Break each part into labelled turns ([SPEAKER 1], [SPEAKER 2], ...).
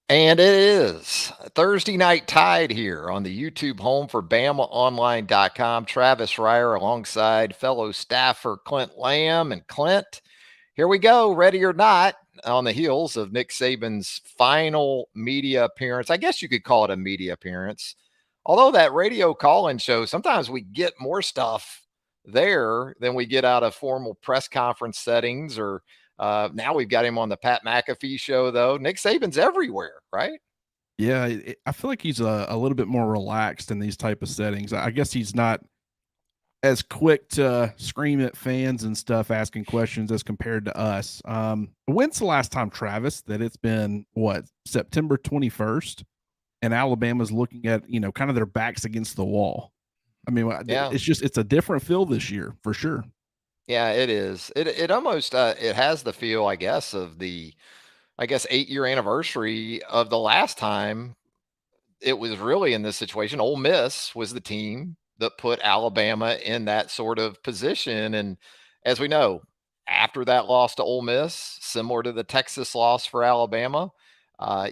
[SPEAKER 1] And it is Thursday Night Tide here on the YouTube home for BamaOnLine.com. Travis Reier alongside fellow staffer Clint Lamb. And Clint, here we go, ready or not, on the heels of Nick Saban's final media appearance. I guess you could call it a media appearance. Although that radio call-in show, sometimes we get more stuff there than we get out of formal press conference settings or now we've got him on the Pat McAfee show, though. Nick Saban's everywhere, right?
[SPEAKER 2] Yeah, I feel like he's a little bit more relaxed in these type of settings. I guess he's not as quick to scream at fans and stuff asking questions as compared to us. When's the last time, Travis, that it's been what, September 21st and Alabama's looking at, kind of their backs against the wall? I mean,
[SPEAKER 1] Yeah,
[SPEAKER 2] it's a different feel this year for sure.
[SPEAKER 1] yeah, it is. It almost it has the feel, I guess, of the 8-year anniversary of the last time it was really in this situation. Ole Miss was the team that put Alabama in that sort of position, and as we know, after that loss to Ole Miss, similar to the Texas loss for Alabama,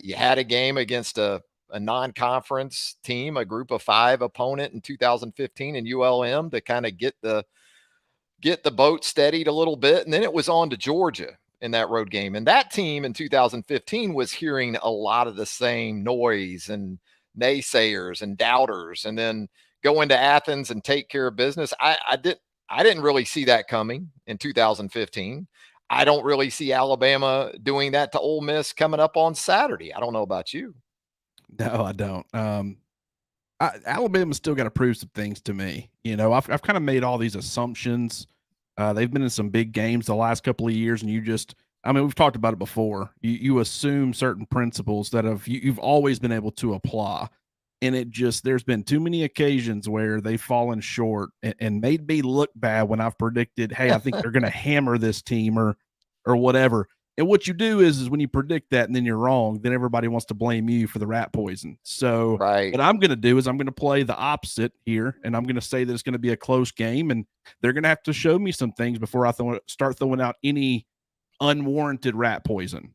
[SPEAKER 1] you had a game against a non-conference team, a group of five opponent in 2015 in ULM to kind of get the boat steadied a little bit, and then it was on to Georgia in that road game. And that team in 2015 was hearing a lot of the same noise and naysayers and doubters, and then go into Athens and take care of business. I didn't really see that coming in 2015. I don't really see Alabama doing that to Ole Miss coming up on Saturday. I don't know about you.
[SPEAKER 2] No, I don't. Alabama's still got to prove some things to me. I've kind of made all these assumptions. They've been in some big games the last couple of years, and I mean, we've talked about it before. You assume certain principles that you've always been able to apply, and there's been too many occasions where they've fallen short and made me look bad when I've predicted, hey, I think they're going to hammer this team or whatever. And what you do is when you predict that and then you're wrong, then everybody wants to blame you for the rat poison. So
[SPEAKER 1] Right.
[SPEAKER 2] what I'm going to do is I'm going to play the opposite here, and I'm going to say that it's going to be a close game, and they're going to have to show me some things before I start throwing out any unwarranted rat poison.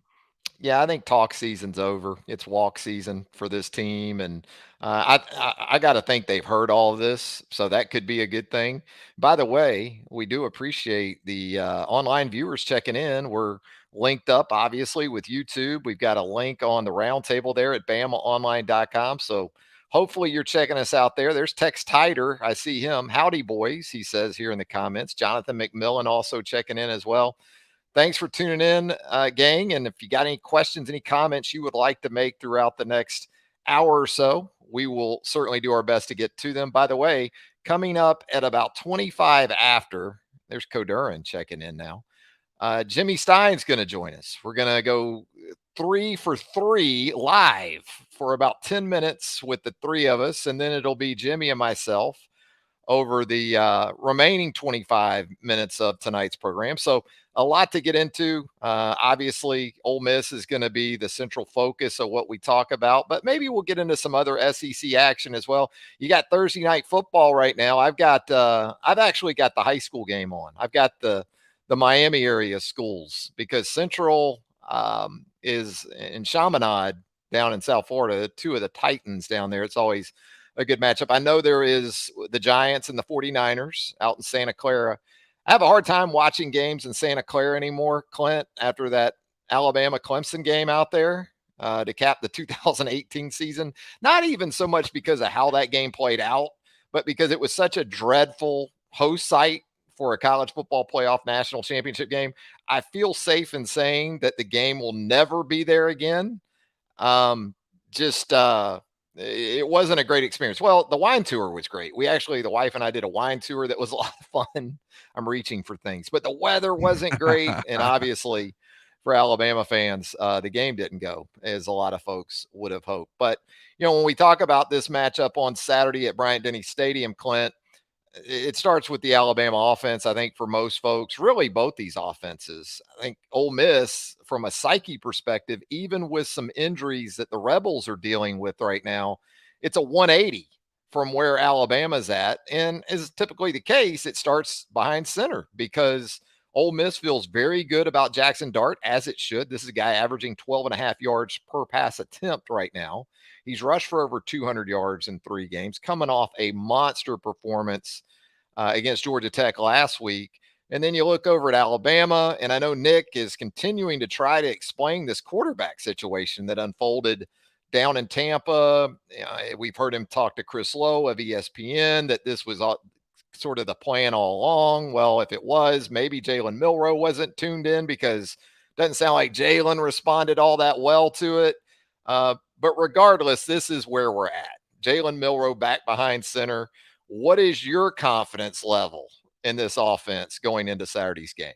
[SPEAKER 1] Yeah, I think talk season's over. It's walk season for this team, and I got to think they've heard all of this, so that could be a good thing. By the way, we do appreciate the online viewers checking in. We're linked up, obviously, with YouTube. We've got a link on the roundtable there at BamaOnline.com. So hopefully you're checking us out there. There's Tex Tider. I see him. Howdy, boys, he says here in the comments. Jonathan McMillan also checking in as well. Thanks for tuning in, gang. And if you got any questions, any comments you would like to make throughout the next hour or so, we will certainly do our best to get to them. By the way, coming up at about 25 after, there's Codurin checking in now. Jimmy Stein's going to join us. We're going to go 3 for 3 live for about 10 minutes with the three of us. And then it'll be Jimmy and myself over the remaining 25 minutes of tonight's program. So a lot to get into. Obviously, Ole Miss is going to be the central focus of what we talk about, but maybe we'll get into some other SEC action as well. You got Thursday night football right now. I've actually got the high school game on. I've got the Miami area schools because Central is in Chaminade down in South Florida, two of the Titans down there. It's always a good matchup. I know there is the Giants and the 49ers out in Santa Clara. I have a hard time watching games in Santa Clara anymore, Clint, after that Alabama Clemson game out there to cap the 2018 season. Not even so much because of how that game played out, but because it was such a dreadful host site for a college football playoff national championship game. I feel safe in saying that the game will never be there again. Um, just it wasn't a great experience. Well, the wine tour was great. The wife and I did a wine tour that was a lot of fun. I'm reaching for things, but the weather wasn't great. And obviously, for Alabama fans, the game didn't go as a lot of folks would have hoped. But, when we talk about this matchup on Saturday at Bryant Denny Stadium, Clint, it starts with the Alabama offense. I think for most folks, really both these offenses, I think Ole Miss, from a psyche perspective, even with some injuries that the Rebels are dealing with right now, it's a 180 from where Alabama's at. And as typically the case, it starts behind center because Ole Miss feels very good about Jackson Dart, as it should. This is a guy averaging 12 and a half yards per pass attempt right now. He's rushed for over 200 yards in 3 games, coming off a monster performance against Georgia Tech last week. And then you look over at Alabama, and I know Nick is continuing to try to explain this quarterback situation that unfolded down in Tampa. We've heard him talk to Chris Lowe of ESPN that this was sort of the plan all along. Well, if it was, maybe Jalen Milroe wasn't tuned in because it doesn't sound like Jalen responded all that well to it. But regardless, this is where we're at. Jalen Milroe back behind center. What is your confidence level in this offense going into Saturday's game?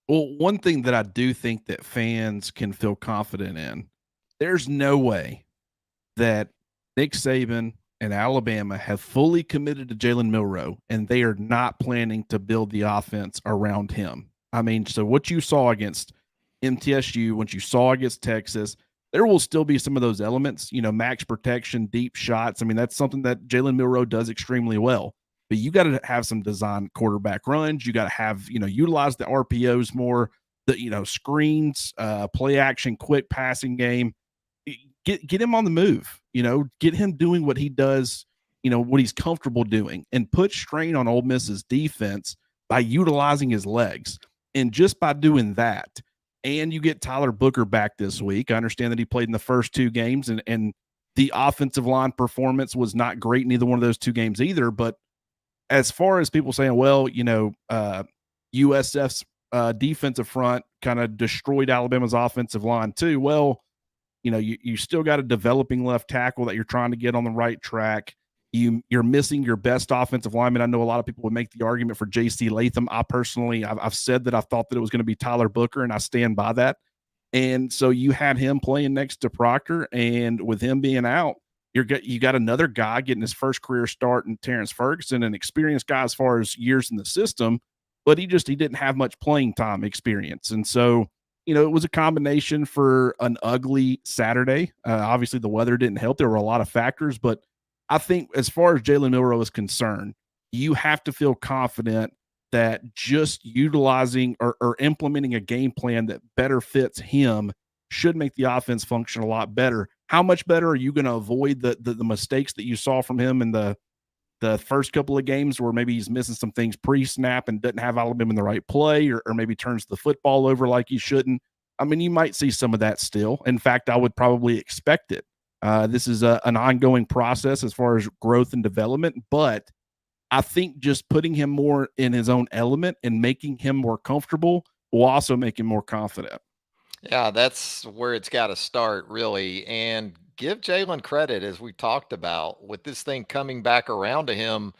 [SPEAKER 2] Well, one thing that I do think that fans can feel confident in, there's no way that Nick Saban and Alabama have fully committed to Jalen Milroe, and they are not planning to build the offense around him. I mean, so what you saw against MTSU, what you saw against Texas, there will still be some of those elements, max protection, deep shots. I mean, that's something that Jalen Milroe does extremely well. But you got to have some design quarterback runs. You got to have, utilize the RPOs more, the, screens, play action, quick passing game. Get him on the move, get him doing what he does, what he's comfortable doing, and put strain on Ole Miss's defense by utilizing his legs. And just by doing that, and you get Tyler Booker back this week. I understand that he played in the first 2 games, and the offensive line performance was not great in either one of those 2 games either. But as far as people saying, well, USF's defensive front kind of destroyed Alabama's offensive line too. Well, you still got a developing left tackle that you're trying to get on the right track. You're missing your best offensive lineman. I know a lot of people would make the argument for J.C. Latham. I've said that I thought that it was going to be Tyler Booker, and I stand by that. And so you had him playing next to Proctor, and with him being out, you got another guy getting his first career start in Terrence Ferguson, an experienced guy as far as years in the system, but he didn't have much playing time experience. And so, it was a combination for an ugly Saturday. Obviously, the weather didn't help. There were a lot of factors, but I think as far as Jalen Milroe is concerned, you have to feel confident that just utilizing or implementing a game plan that better fits him should make the offense function a lot better. How much better are you going to avoid the mistakes that you saw from him in the first couple of games where maybe he's missing some things pre-snap and doesn't have Alabama in the right play, or maybe turns the football over like he shouldn't? I mean, you might see some of that still. In fact, I would probably expect it. This is an ongoing process as far as growth and development, but I think just putting him more in his own element and making him more comfortable will also make him more confident.
[SPEAKER 1] Yeah, that's where it's got to start, really. And give Jalen credit, as we talked about, with this thing coming back around to him.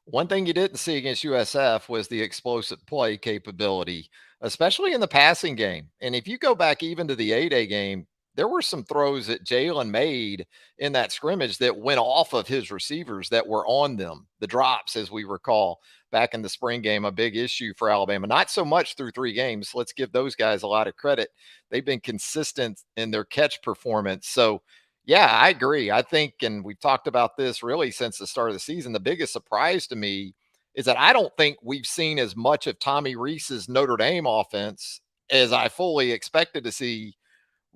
[SPEAKER 1] One thing you didn't see against USF was the explosive play capability, especially in the passing game. And if you go back even to the A-Day game, there were some throws that Jalen made in that scrimmage that went off of his receivers that were on them. The drops, as we recall, back in the spring game, a big issue for Alabama. Not so much through 3 games. Let's give those guys a lot of credit. They've been consistent in their catch performance. So, yeah, I agree. I think, and we've talked about this really since the start of the season, the biggest surprise to me is that I don't think we've seen as much of Tommy Rees's Notre Dame offense as I fully expected to see.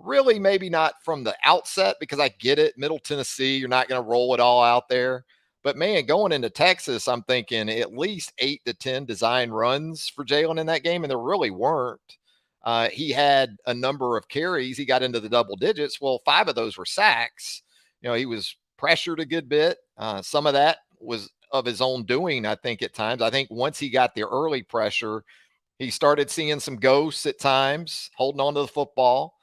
[SPEAKER 1] Really, maybe not from the outset, because I get it. Middle Tennessee, you're not going to roll it all out there. But man, going into Texas, I'm thinking at least 8 to 10 design runs for Jalen in that game, and there really weren't. He had a number of carries. He got into the double digits. Well, 5 of those were sacks. He was pressured a good bit. Some of that was of his own doing, I think, at times. I think once he got the early pressure, he started seeing some ghosts at times, holding on to the football.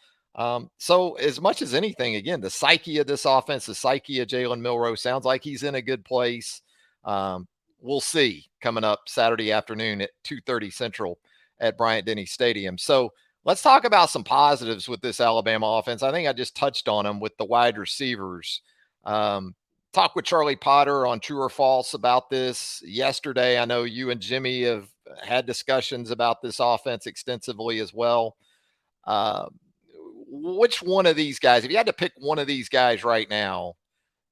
[SPEAKER 1] So as much as anything, again, the psyche of this offense, the psyche of Jalen Milroe sounds like he's in a good place. We'll see coming up Saturday afternoon at 2:30 Central at Bryant-Denny Stadium. So let's talk about some positives with this Alabama offense. I think I just touched on them with the wide receivers. Talk with Charlie Potter on True or False about this yesterday. I know you and Jimmy have had discussions about this offense extensively as well. Which one of these guys, if you had to pick one of these guys right now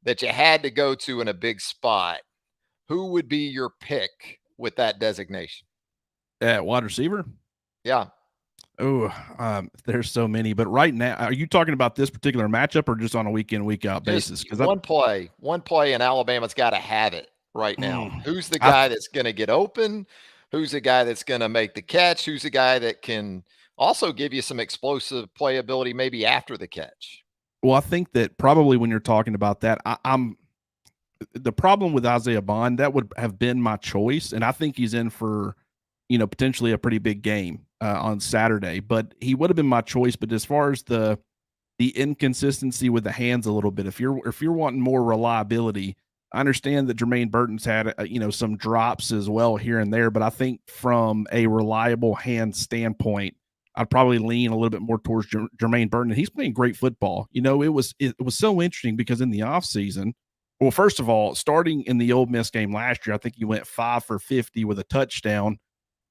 [SPEAKER 1] that you had to go to in a big spot, who would be your pick with that designation?
[SPEAKER 2] At wide receiver?
[SPEAKER 1] Yeah.
[SPEAKER 2] Oh, there's so many. But right now, are you talking about this particular matchup or just on a week in, week out
[SPEAKER 1] Just
[SPEAKER 2] basis? Because
[SPEAKER 1] one play, and Alabama's got to have it right now.
[SPEAKER 2] mm,
[SPEAKER 1] Who's the
[SPEAKER 2] I
[SPEAKER 1] guy that's going to get open? Who's the guy that's going to make the catch? Who's the guy that can also give you some explosive playability maybe after the catch?
[SPEAKER 2] well, I think that probably when you're talking about that, I'm the problem with Isaiah Bond, that would have been my choice, and I think he's in for, potentially a pretty big game on Saturday. But he would have been my choice. But as far as the inconsistency with the hands a little bit, if you're wanting more reliability, I understand that Jermaine Burton's had some drops as well here and there. But I think from a reliable hand standpoint, I'd probably lean a little bit more towards Jermaine Burton. And he's playing great football. It was so interesting because in the offseason, well, first of all, starting in the Ole Miss game last year, I think he went 5 for 50 with a touchdown.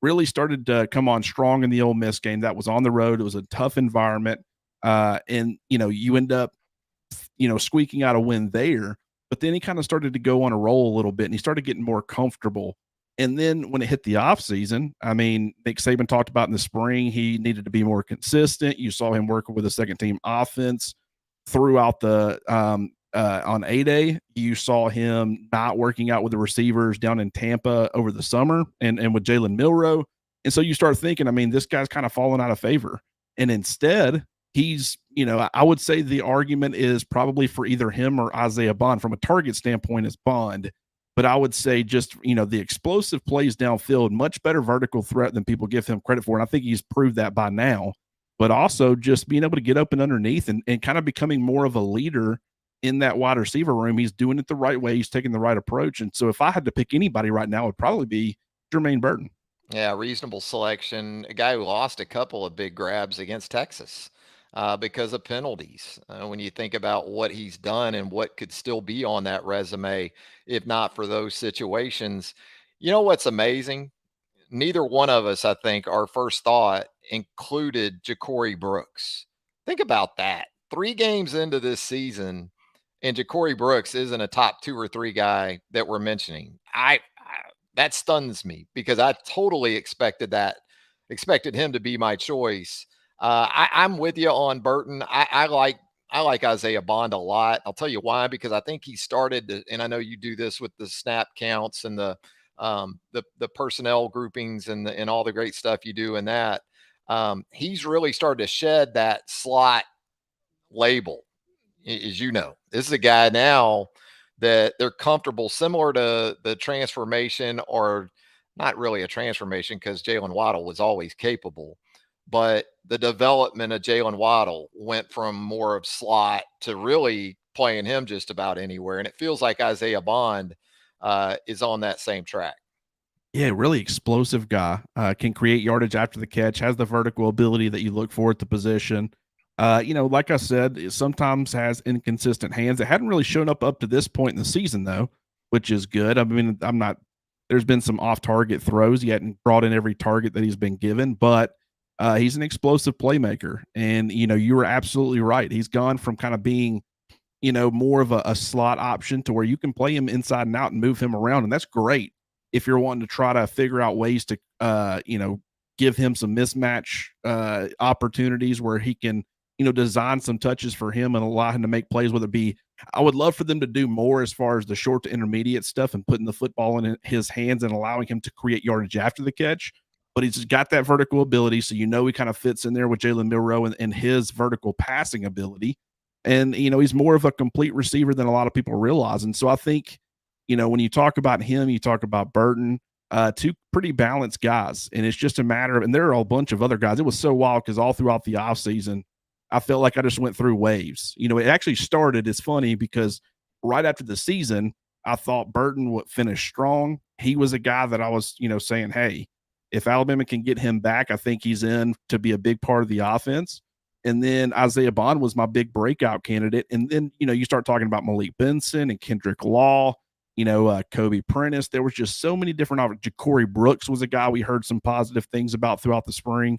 [SPEAKER 2] Really started to come on strong in the Ole Miss game. That was on the road. It was a tough environment, and you end up squeaking out a win there. But then he kind of started to go on a roll a little bit, and he started getting more comfortable. And then when it hit the offseason, I mean, Nick Saban talked about in the spring he needed to be more consistent. You saw him working with a second team offense throughout the on A-Day. You saw him not working out with the receivers down in Tampa over the summer and with Jalen Milroe. And so you start thinking, I mean, this guy's kind of fallen out of favor. And instead, he's, I would say the argument is probably for either him or Isaiah Bond. From a target standpoint, is Bond. But I would say just, the explosive plays downfield, much better vertical threat than people give him credit for. And I think he's proved that by now. But also just being able to get open underneath and kind of becoming more of a leader in that wide receiver room. He's doing it the right way. He's taking the right approach. And so if I had to pick anybody right now, it would probably be Jermaine Burton.
[SPEAKER 1] Yeah, reasonable selection. A guy who lost a couple of big grabs against Texas because of penalties. When you think about what he's done and what could still be on that resume, if not for those situations. You know what's amazing? Neither one of us, I think, our first thought included Ja'Cory Brooks. Think about that. 3 games into this season, and Ja'Cory Brooks isn't a top 2 or 3 guy that we're mentioning. That stuns me because I totally expected him to be my choice. I'm with you on Burton. I like Isaiah Bond a lot. I'll tell you why, because I think he started to, and I know you do this with the snap counts and the personnel groupings and all the great stuff you do in that. He's really started to shed that slot label. As you know, this is a guy now that they're comfortable, similar to the transformation, or not really a transformation because Jalen Waddle was always capable, but the development of Jalen Waddle went from more of slot to really playing him just about anywhere. And it feels like Isaiah Bond is on that same track.
[SPEAKER 2] Yeah, really explosive guy. Can create yardage after the catch, has the vertical ability that you look for at the position. Like I said, it sometimes has inconsistent hands. It hadn't really shown up to this point in the season, though, which is good. I mean, I'm not, there's been some off target throws. He hadn't brought in every target that he's been given, but he's an explosive playmaker. And, you were absolutely right. He's gone from kind of being, more of a slot option to where you can play him inside and out and move him around. And that's great if you're wanting to try to figure out ways to, give him some mismatch opportunities where he can, design some touches for him and allow him to make plays, whether it be, I would love for them to do more as far as the short to intermediate stuff and putting the football in his hands and allowing him to create yardage after the catch. But he's got that vertical ability. So, he kind of fits in there with Jalen Milroe and his vertical passing ability. And, he's more of a complete receiver than a lot of people realize. And so I think, when you talk about him, you talk about Burton, 2 pretty balanced guys. And it's just a matter of, and there are a bunch of other guys. It was so wild because all throughout the offseason, I felt like I just went through waves. It actually started, it's funny because right after the season, I thought Burton would finish strong. He was a guy that I was, saying, hey, if Alabama can get him back, I think he's in to be a big part of the offense. And then Isaiah Bond was my big breakout candidate. And then, you start talking about Malik Benson and Kendrick Law, Kobe Prentice. There was just so many different. Ja'Cory Brooks was a guy we heard some positive things about throughout the spring.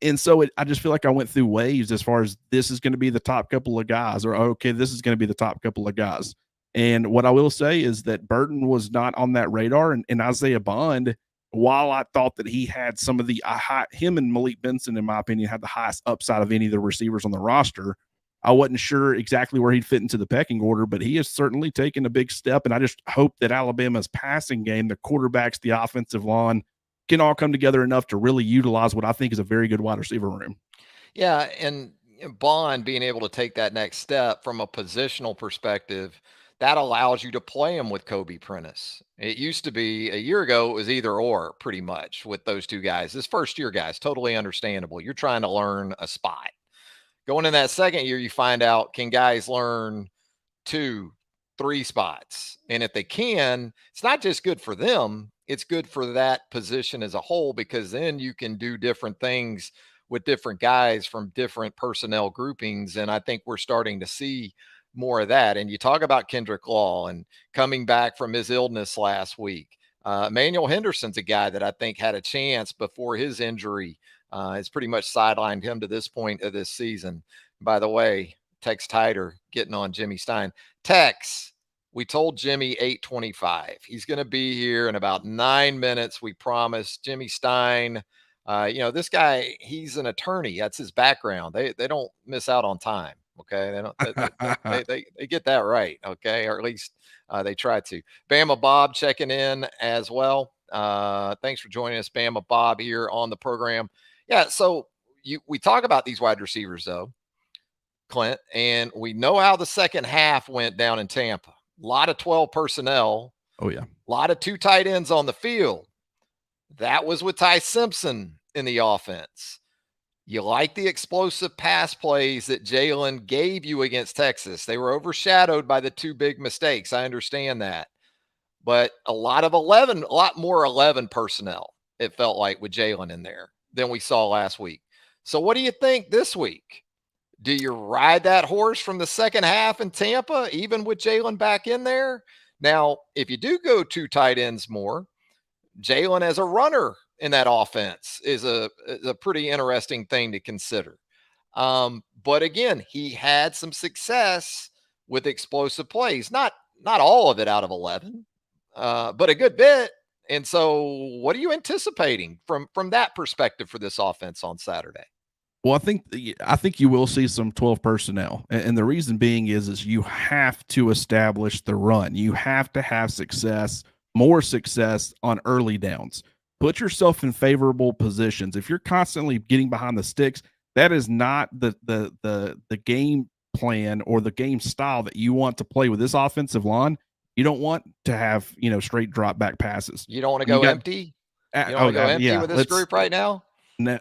[SPEAKER 2] And so I just feel like I went through waves as far as this is going to be the top couple of guys, or okay, this is going to be the top couple of guys. And what I will say is that Burton was not on that radar, and Isaiah Bond, while I thought that he had some of the him and Malik Benson, in my opinion, had the highest upside of any of the receivers on the roster. I wasn't sure exactly where he'd fit into the pecking order, but he has certainly taken a big step. And I just hope that Alabama's passing game, the quarterbacks, the offensive line, can all come together enough to really utilize what I think is a very good wide receiver room.
[SPEAKER 1] Yeah, and Bond being able to take that next step from a positional perspective, that allows you to play him with Kobe Prentice. It used to be a year ago, it was either or pretty much with those two guys. This first year, guys, totally understandable. You're trying to learn a spot. Going in that second year, you find out, can guys learn two, three spots? And if they can, it's not just good for them, it's good for that position as a whole, because then you can do different things with different guys from different personnel groupings. And I think we're starting to see more of that. And you talk about Kendrick Law and coming back from his illness last week. Emmanuel Henderson's a guy that I think had a chance before his injury. It's pretty much sidelined him to this point of this season. By the way, Tex Tider getting on Jimmy Stein. Tex, we told Jimmy 8:25. He's going to be here in about 9 minutes. We promised. Jimmy Stein, this guy, he's an attorney. That's his background. They don't miss out on time. Okay, they don't. They get that right. Okay, or at least they try to. Bama Bob checking in as well. Thanks for joining us, Bama Bob, here on the program. Yeah, so we talk about these wide receivers though, Clint, and we know how the second half went down in Tampa. A lot of 12 personnel.
[SPEAKER 2] Oh yeah,
[SPEAKER 1] a lot of two tight ends on the field. That was with Ty Simpson in the offense. You like the explosive pass plays that Jalen gave you against Texas. They were overshadowed by the two big mistakes. I understand that. But a lot more 11 personnel, it felt like, with Jalen in there than we saw last week. So what do you think this week? Do you ride that horse from the second half in Tampa, even with Jalen back in there? Now, if you do go two tight ends more, Jalen as a runner in that offense is a pretty interesting thing to consider. But again, he had some success with explosive plays. Not all of it out of 11, but a good bit. And so, what are you anticipating from that perspective for this offense on Saturday?
[SPEAKER 2] Well, I think you will see some 12 personnel, and the reason being is you have to establish the run. You have to have success, more success on early downs. Put yourself in favorable positions. If you're constantly getting behind the sticks, that is not the game plan or the game style that you want to play with this offensive line. You don't want to have straight drop back passes.
[SPEAKER 1] You don't want to go empty. You don't want to go empty with this group right now.
[SPEAKER 2] No,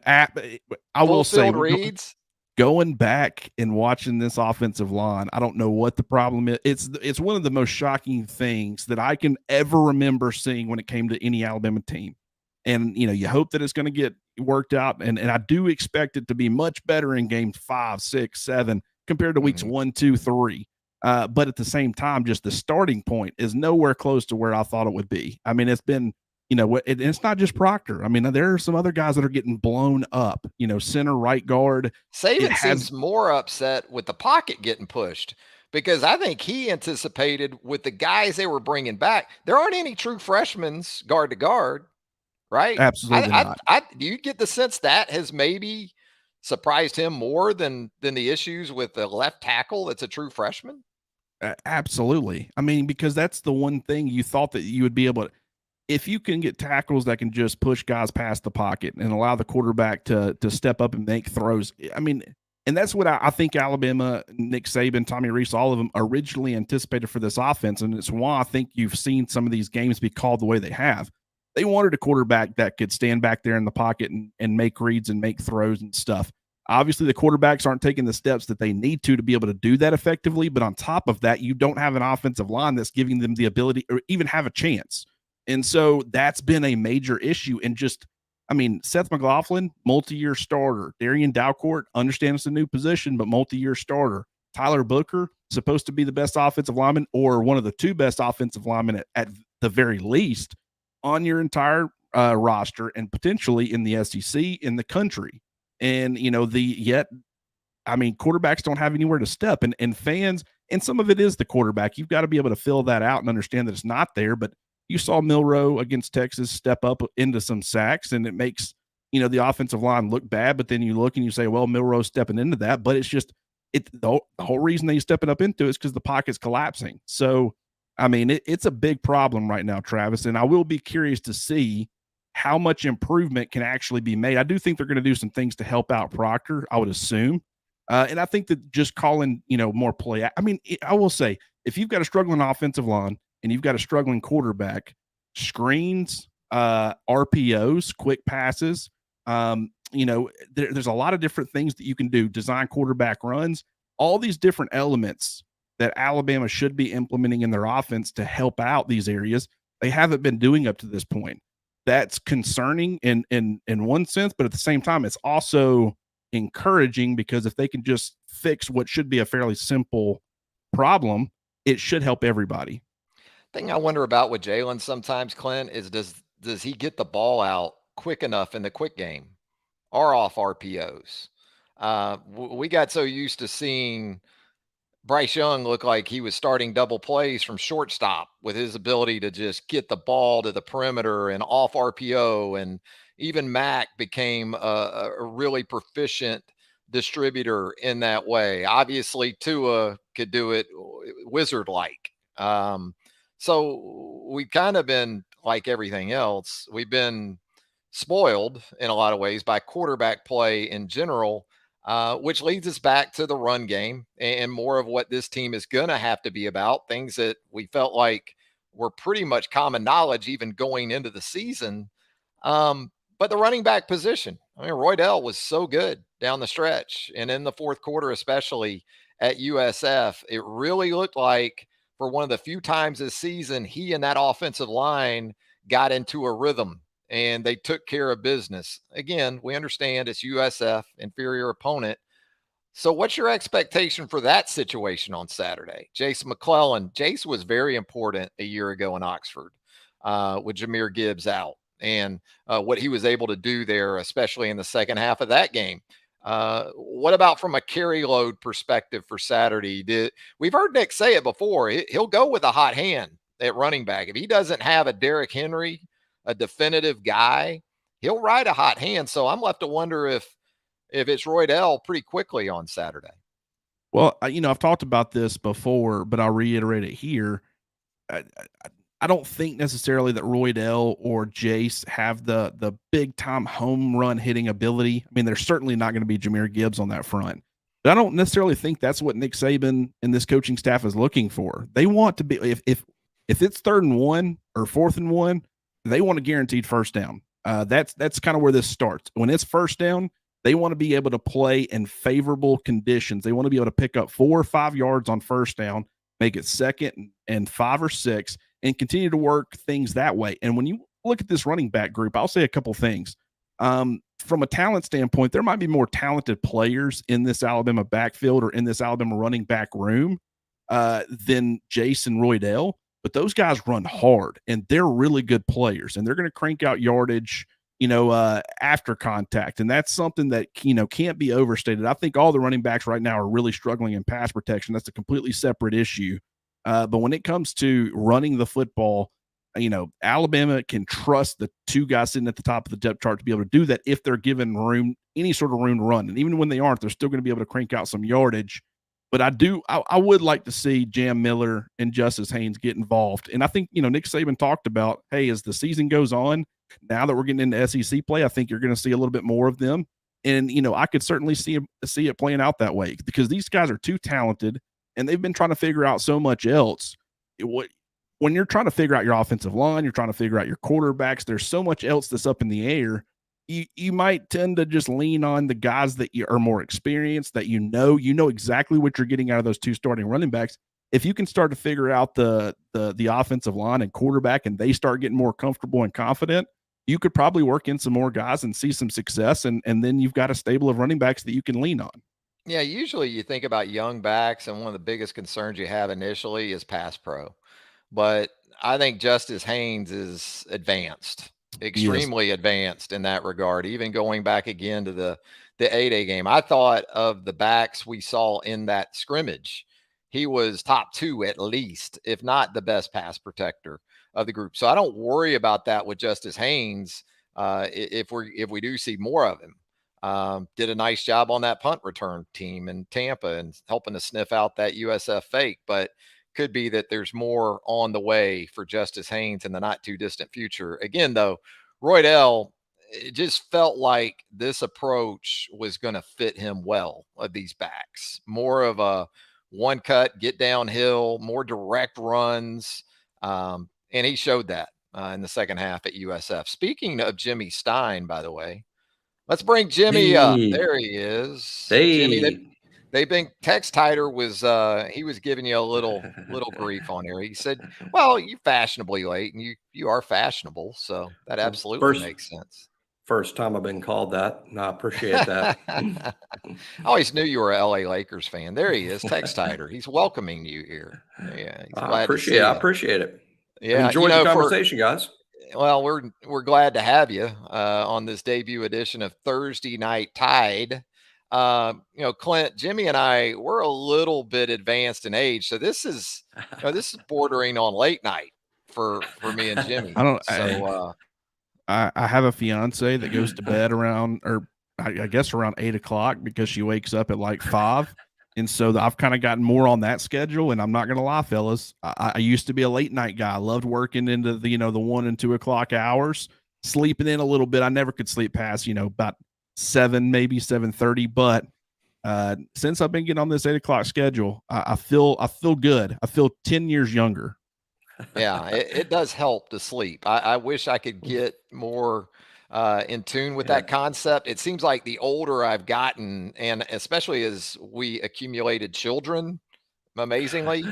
[SPEAKER 2] I will say
[SPEAKER 1] reads.
[SPEAKER 2] Going back and watching this offensive line, I don't know what the problem is. It's one of the most shocking things that I can ever remember seeing when it came to any Alabama team. And you hope that it's going to get worked out, and I do expect it to be much better in games 5, 6, 7 compared to weeks 1, 2, 3. But at the same time, just the starting point is nowhere close to where I thought it would be. I mean, it's been it's not just Proctor. I mean, there are some other guys that are getting blown up. Center, right guard.
[SPEAKER 1] Saban seems more upset with the pocket getting pushed, because I think he anticipated with the guys they were bringing back, there aren't any true freshmen guard to guard, right?
[SPEAKER 2] Absolutely not.
[SPEAKER 1] Do you get the sense that has maybe surprised him more than the issues with the left tackle that's a true freshman?
[SPEAKER 2] Absolutely. I mean, because that's the one thing you thought that you would be able to. If you can get tackles that can just push guys past the pocket and allow the quarterback to step up and make throws, I mean, and that's what I think Alabama, Nick Saban, Tommy Rees, all of them originally anticipated for this offense, and it's why I think you've seen some of these games be called the way they have. They wanted a quarterback that could stand back there in the pocket and make reads and make throws and stuff. Obviously, the quarterbacks aren't taking the steps that they need to be able to do that effectively, but on top of that, you don't have an offensive line that's giving them the ability or even have a chance. And so that's been a major issue. And Seth McLaughlin, multi-year starter. Darian Dalcourt, understand it's a new position, but multi-year starter. Tyler Booker, supposed to be the best offensive lineman or one of the two best offensive linemen at the very least on your entire roster and potentially in the SEC, in the country. And, quarterbacks don't have anywhere to step. And fans, and some of it is the quarterback. You've got to be able to fill that out and understand that it's not there. But You saw Milroe against Texas step up into some sacks, and it makes the offensive line look bad. But then you look and you say, well, Milroe's stepping into that, but it's just the whole reason that he's stepping up into it is because the pocket's collapsing. So, I mean, it's a big problem right now, Travis, and I will be curious to see how much improvement can actually be made. I do think they're going to do some things to help out Proctor, I would assume. And I think that just calling, more play. I mean, I will say, if you've got a struggling offensive line and you've got a struggling quarterback, screens, RPOs, quick passes, there's a lot of different things that you can do. Design quarterback runs, all these different elements that Alabama should be implementing in their offense to help out these areas. They haven't been doing up to this point. That's concerning in one sense, but at the same time, it's also encouraging because if they can just fix what should be a fairly simple problem, it should help everybody.
[SPEAKER 1] Thing I wonder about with Jalen sometimes, Clint, is does he get the ball out quick enough in the quick game or off RPOs? We got so used to seeing Bryce Young looked like he was starting double plays from shortstop with his ability to just get the ball to the perimeter and off RPO. And even Mack became a really proficient distributor in that way. Obviously, Tua could do it wizard like. So we've kind of been like everything else. We've been spoiled in a lot of ways by quarterback play in general, which leads us back to the run game and more of what this team is going to have to be about. Things that we felt like were pretty much common knowledge even going into the season. But the running back position, I mean, Roydell was so good down the stretch. And in the fourth quarter, especially at USF, it really looked like for one of the few times this season, he and that offensive line got into a rhythm and they took care of business. Again, we understand it's USF, inferior opponent. So, what's your expectation for that situation on Saturday? Jason McClellan. Jace was very important a year ago in Oxford with Jahmyr Gibbs out and what he was able to do there, especially in the second half of that game. What about from a carry load perspective for Saturday? We've heard Nick say it before. He'll go with a hot hand at running back. If he doesn't have a Derrick Henry, a definitive guy, he'll ride a hot hand. So I'm left to wonder if it's Roydell pretty quickly on Saturday.
[SPEAKER 2] Well, I've talked about this before, but I'll reiterate it here. I, I don't think necessarily that Roydell or Jace have the big time home run hitting ability. I mean, they're certainly not going to be Jahmyr Gibbs on that front. But I don't necessarily think that's what Nick Saban and this coaching staff is looking for. They want to be if it's 3rd and 1 or 4th and 1, they want a guaranteed first down. That's kind of where this starts. When it's first down, they want to be able to play in favorable conditions. They want to be able to pick up 4 or 5 yards on first down, make it 2nd and 5 or 6, and continue to work things that way. And when you look at this running back group, I'll say a couple things. From a talent standpoint, there might be more talented players in this Alabama backfield or in this Alabama running back room than Jason Roydell, but those guys run hard and they're really good players and they're going to crank out yardage, after contact. And that's something that, can't be overstated. I think all the running backs right now are really struggling in pass protection. That's a completely separate issue. But when it comes to running the football, Alabama can trust the 2 guys sitting at the top of the depth chart to be able to do that if they're given room, any sort of room to run. And even when they aren't, they're still going to be able to crank out some yardage. But I would like to see Jam Miller and Justice Haynes get involved. And I think, Nick Saban talked about, hey, as the season goes on, now that we're getting into SEC play, I think you're going to see a little bit more of them. And, I could certainly see it playing out that way because these guys are too talented and they've been trying to figure out so much else. When you're trying to figure out your offensive line, you're trying to figure out your quarterbacks, there's so much else that's up in the air. You might tend to just lean on the guys that are more experienced, that you know exactly what you're getting out of those 2 starting running backs. If you can start to figure out the offensive line and quarterback and they start getting more comfortable and confident, you could probably work in some more guys and see some success. And then you've got a stable of running backs that you can lean on.
[SPEAKER 1] Yeah, usually you think about young backs, and one of the biggest concerns you have initially is pass pro. But I think Justice Haynes is advanced, extremely advanced in that regard, even going back again to the 8A game. I thought of the backs we saw in that scrimmage, he was top 2 at least, if not the best pass protector of the group. So I don't worry about that with Justice Haynes. If we do see more of him, did a nice job on that punt return team in Tampa and helping to sniff out that USF fake, but could be that there's more on the way for Justice Haynes in the not too distant future. Again, though, Roydell, it just felt like this approach was going to fit him well of these backs. More of a one cut, get downhill, more direct runs. And he showed that in the second half at USF. Speaking of Jimmy Stein, by the way, let's bring Jimmy up.
[SPEAKER 3] Hey,
[SPEAKER 1] There he is. Jimmy,
[SPEAKER 3] hey.
[SPEAKER 1] they've been Tex Tider was he was giving you a little grief on here. He said, "Well, you're fashionably late, and you are fashionable, so that
[SPEAKER 3] Well,
[SPEAKER 1] absolutely makes sense."
[SPEAKER 3] first time I've been called that. And I appreciate that.
[SPEAKER 1] I always knew you were a LA Lakers fan. There he is, Tex Tider. He's welcoming you here. Yeah, he's glad to see
[SPEAKER 3] I
[SPEAKER 1] you.
[SPEAKER 3] appreciate it. I've
[SPEAKER 1] Yeah,
[SPEAKER 3] enjoyed the conversation, guys.
[SPEAKER 1] well, we're glad to have you on this debut edition of Thursday Night Tide. Clint, Jimmy, and I we're a little bit advanced in age, so this is bordering on late night for me and Jimmy.
[SPEAKER 2] I don't.
[SPEAKER 1] So
[SPEAKER 2] I have a fiance that goes to bed around, or I guess around 8 o'clock because she wakes up at like 5. And so I've kind of gotten more on that schedule. And I'm not going to lie, fellas. I used to be a late night guy. I loved working into the 1 and 2 o'clock hours, sleeping in a little bit. I never could sleep past, about 7, maybe 7:30. But since I've been getting on this 8 o'clock schedule, I feel good. I feel 10 years younger.
[SPEAKER 1] yeah, it does help to sleep. I wish I could get more in tune with
[SPEAKER 3] Yeah.
[SPEAKER 1] that concept. It seems like the older I've gotten, and especially as we accumulated children, amazingly,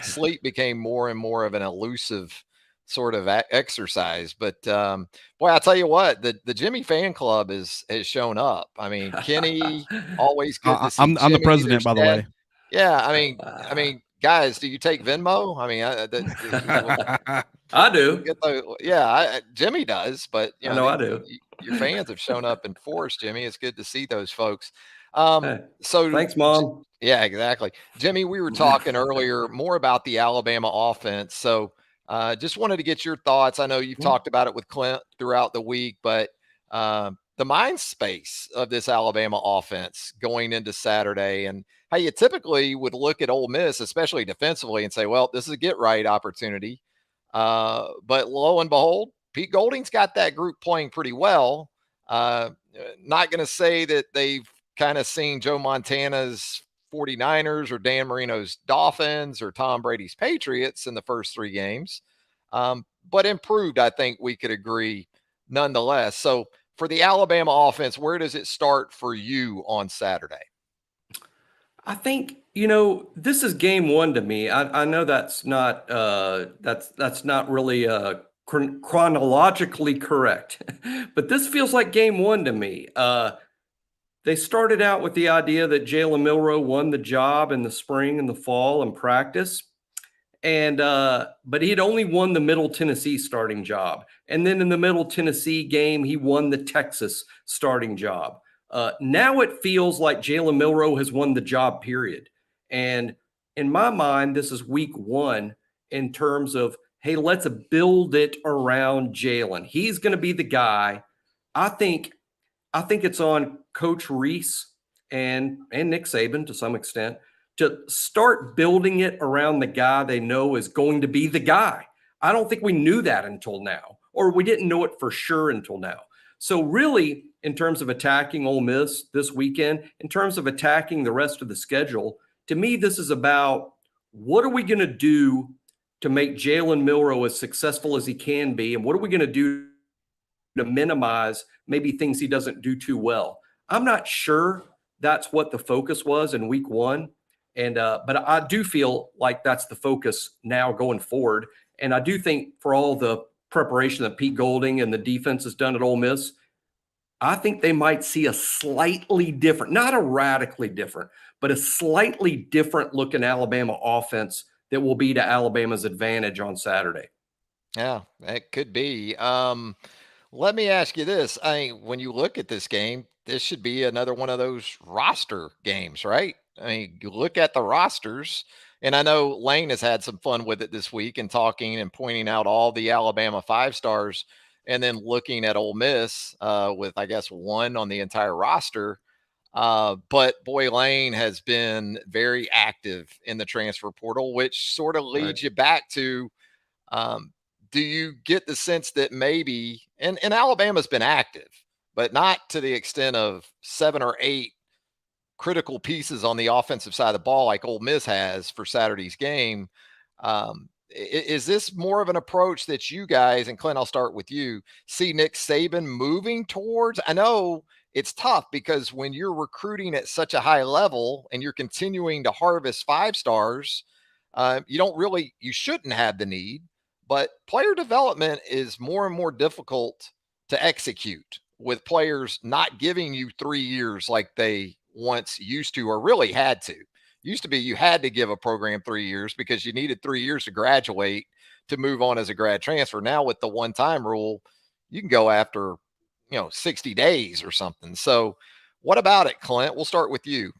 [SPEAKER 1] sleep became more and more of an elusive sort of exercise. But boy, I'll tell you what, the Jimmy fan club has shown up. I mean, Kenny, always good to see
[SPEAKER 2] I'm the
[SPEAKER 1] Jimmy.
[SPEAKER 2] president,
[SPEAKER 1] There's
[SPEAKER 2] by the
[SPEAKER 1] Chad.
[SPEAKER 2] way.
[SPEAKER 1] Yeah, I mean, guys, do you take Venmo? I mean,
[SPEAKER 3] I do.
[SPEAKER 1] Jimmy does, but
[SPEAKER 3] I know I do.
[SPEAKER 1] your fans have shown up in force, Jimmy. It's good to see those folks.
[SPEAKER 3] Hey,
[SPEAKER 1] So
[SPEAKER 3] thanks, Mom.
[SPEAKER 1] yeah, exactly. Jimmy, we were talking earlier more about the Alabama offense. So just wanted to get your thoughts. I know you've talked about it with Clint throughout the week, but the mind space of this Alabama offense going into Saturday and how you typically would look at Ole Miss, especially defensively, and say, well, this is a get right opportunity. But lo and behold, Pete Golding's got that group playing pretty well. Not going to say that they've kind of seen Joe Montana's 49ers or Dan Marino's Dolphins or Tom Brady's Patriots in the first 3 games, but improved, I think we could agree nonetheless. So for the Alabama offense, where does it start for you on Saturday?
[SPEAKER 3] I think this is game one to me. I know that's not that's not really chronologically correct, but this feels like game one to me. They started out with the idea that Jalen Milroe won the job in the spring and the fall in practice, and but he had only won the Middle Tennessee starting job, and then in the Middle Tennessee game, he won the Texas starting job. Now it feels like Jalen Milroe has won the job, period. And in my mind, this is week one in terms of, hey, let's build it around Jalen. He's going to be the guy. I think it's on Coach Reese and Nick Saban to some extent to start building it around the guy they know is going to be the guy. I don't think we knew that until now, or we didn't know it for sure until now. So really, in terms of attacking Ole Miss this weekend, in terms of attacking the rest of the schedule, to me, this is about what are we going to do to make Jalen Milroe as successful as he can be, and what are we going to do to minimize maybe things he doesn't do too well. I'm not sure that's what the focus was in week one. And but I do feel like that's the focus now going forward. And I do think for all the preparation that Pete Golding and the defense has done at Ole Miss, I think they might see a slightly different, not a radically different, but a slightly different looking Alabama offense that will be to Alabama's advantage on Saturday.
[SPEAKER 1] Yeah, it could be. Let me ask you this. When you look at this game, this should be another one of those roster games, right? I mean, you look at the rosters, and I know Lane has had some fun with it this week and talking and pointing out all the Alabama 5 stars, and then looking at Ole Miss with, I guess, one on the entire roster. But boy, Lane has been very active in the transfer portal, which sort of
[SPEAKER 3] Right.
[SPEAKER 1] leads you back to, um, do you get the sense that maybe, and Alabama's been active, but not to the extent of 7 or 8 critical pieces on the offensive side of the ball like Ole Miss has for Saturday's game. Is this more of an approach that you guys, and Clint, I'll start with you, see Nick Saban moving towards? I know it's tough because when you're recruiting at such a high level and you're continuing to harvest 5 stars, you shouldn't have the need, but player development is more and more difficult to execute with players not giving you 3 years like they once used to or really had to. Used to be you had to give a program 3 years because you needed 3 years to graduate to move on as a grad transfer. Now with the one-time rule, you can go after 60 days or something. So what about it, Clint? We'll start with you.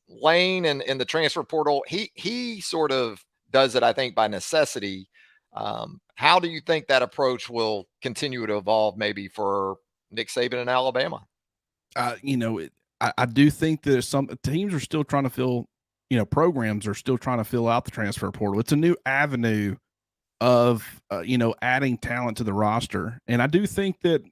[SPEAKER 1] Lane and the transfer portal, he sort of does it, I think, by necessity. How do you think that approach will continue to evolve maybe for Nick Saban in Alabama?
[SPEAKER 2] I do think that some teams are still trying to fill, programs are still trying to fill out the transfer portal. It's a new avenue of, adding talent to the roster. And I do think that,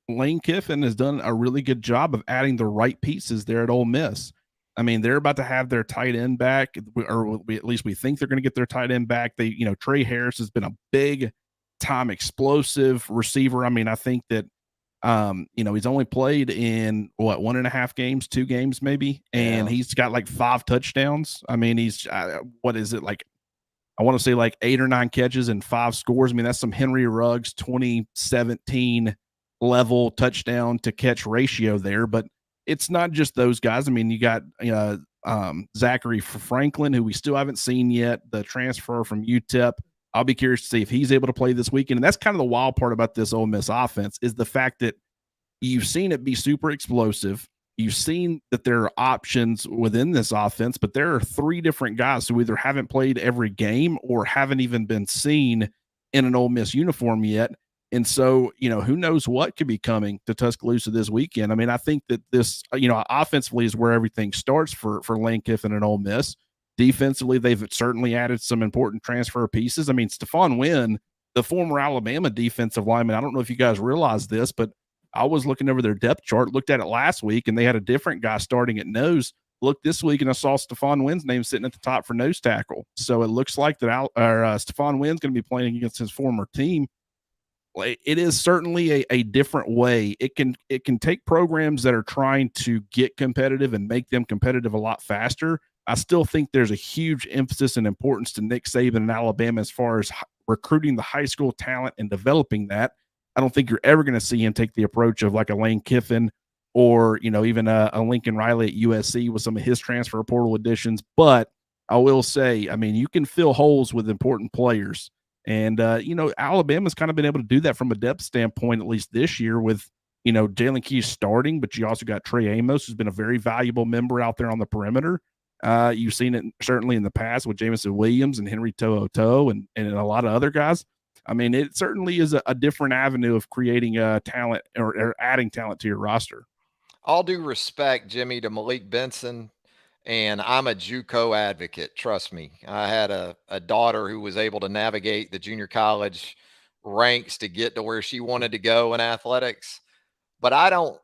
[SPEAKER 2] Lane Kiffin has done a really good job of adding the right pieces there at Ole Miss. I mean, they're about to have their tight end back, or at least we think they're going to get their tight end back. Trey Harris has been a big time explosive receiver. I mean, I think that he's only played in 1.5 games, 2 games maybe, and he's got like 5 touchdowns. I mean, he's what is it like? I want to say like 8 or 9 catches and 5 scores. I mean, that's some Henry Ruggs 2017 level touchdown to catch ratio there. But it's not just those guys. I mean, you got Zachary Franklin, who we still haven't seen yet, the transfer from UTEP. I'll be curious to see if he's able to play this weekend. And that's kind of the wild part about this Ole Miss offense is the fact that you've seen it be super explosive. You've seen that there are options within this offense, but there are 3 different guys who either haven't played every game or haven't even been seen in an Ole Miss uniform yet. And so, who knows what could be coming to Tuscaloosa this weekend. I mean, I think that this, offensively is where everything starts for Lane Kiffin and Ole Miss. Defensively, they've certainly added some important transfer pieces. I mean, Stephon Wynn, the former Alabama defensive lineman, I don't know if you guys realize this, but I was looking over their depth chart, looked at it last week, and they had a different guy starting at nose. Looked this week, and I saw Stephon Wynn's name sitting at the top for nose tackle. So it looks like that Stephon Wynn's going to be playing against his former team. It is certainly a different way. It can take programs that are trying to get competitive and make them competitive a lot faster. I still think there's a huge emphasis and importance to Nick Saban in Alabama as far as recruiting the high school talent and developing that. I don't think you're ever going to see him take the approach of like a Lane Kiffin or, even a Lincoln Riley at USC with some of his transfer portal additions. But I will say, I mean, you can fill holes with important players. And, Alabama's kind of been able to do that from a depth standpoint, at least this year with, Jalen Keys starting, but you also got Trey Amos, who's been a very valuable member out there on the perimeter. You've seen it certainly in the past with Jamison Williams and Henry To'oTo'o and a lot of other guys. I mean, it certainly is a different avenue of creating talent or adding talent to your roster.
[SPEAKER 1] All due respect, Jimmy, to Malik Benson, and I'm a JUCO advocate. Trust me. I had a daughter who was able to navigate the junior college ranks to get to where she wanted to go in athletics. But I don't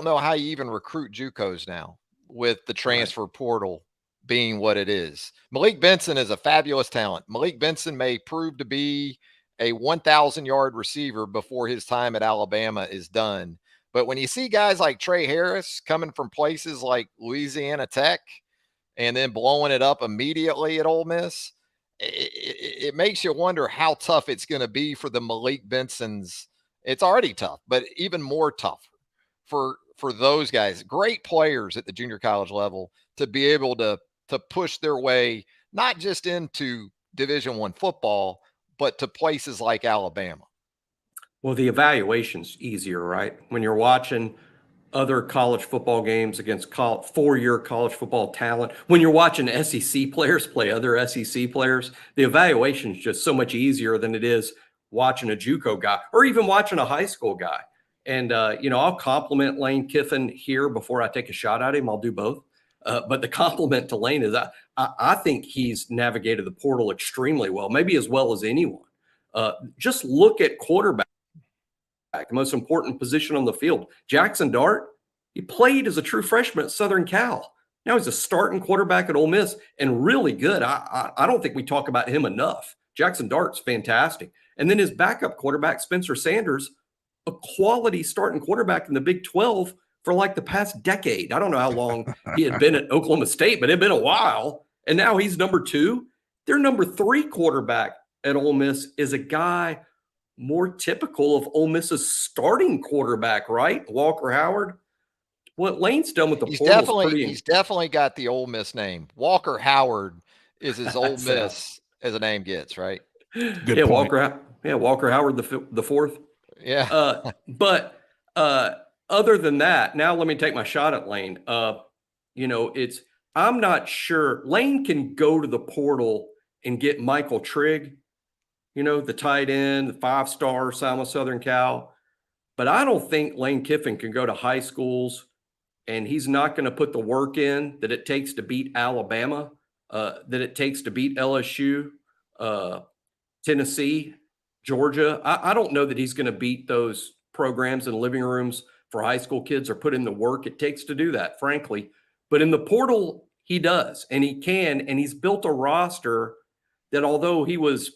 [SPEAKER 1] know how you even recruit JUCOs now with the transfer portal being what it is. Malik Benson is a fabulous talent. Malik Benson may prove to be a 1,000-yard receiver before his time at Alabama is done. But when you see guys like Trey Harris coming from places like Louisiana Tech and then blowing it up immediately at Ole Miss, it makes you wonder how tough it's going to be for the Malik Bensons. It's already tough, but even more tough for those guys, great players at the junior college level, to be able to push their way not just into Division I football, but to places like Alabama.
[SPEAKER 3] Well, the evaluation's easier, right? When you're watching other college football games against four-year college football talent. When you're watching SEC players play other SEC players, the evaluation is just so much easier than it is watching a JUCO guy or even watching a high school guy. And, I'll compliment Lane Kiffin here before I take a shot at him. I'll do both. But the compliment to Lane is I think he's navigated the portal extremely well, maybe as well as anyone. Just look at quarterback, the most important position on the field. Jackson Dart, he played as a true freshman at Southern Cal. Now he's a starting quarterback at Ole Miss and really good. I don't think we talk about him enough. Jackson Dart's fantastic. And then his backup quarterback, Spencer Sanders, a quality starting quarterback in the Big 12 for like the past decade. I don't know how long he had been at Oklahoma State, but it had been a while. And now he's number 2. Their number 3 quarterback at Ole Miss is a guy more typical of Ole Miss's starting quarterback, right? Walker Howard. What Lane's done with the portal
[SPEAKER 1] he's definitely got the Ole Miss name. Walker Howard is as Ole Miss as a name gets, right?
[SPEAKER 2] Good point.
[SPEAKER 3] Walker Howard the fourth.
[SPEAKER 1] Yeah.
[SPEAKER 3] But other than that, now let me take my shot at Lane. I'm not sure. Lane can go to the portal and get Michael Trigg, the tight end, the 5-star, Sama Southern Cal. But I don't think Lane Kiffin can go to high schools, and he's not going to put the work in that it takes to beat Alabama, that it takes to beat LSU, Tennessee, Georgia. I don't know that he's going to beat those programs and living rooms for high school kids or put in the work it takes to do that, frankly. But in the portal, he does, and he can, and he's built a roster that although he was,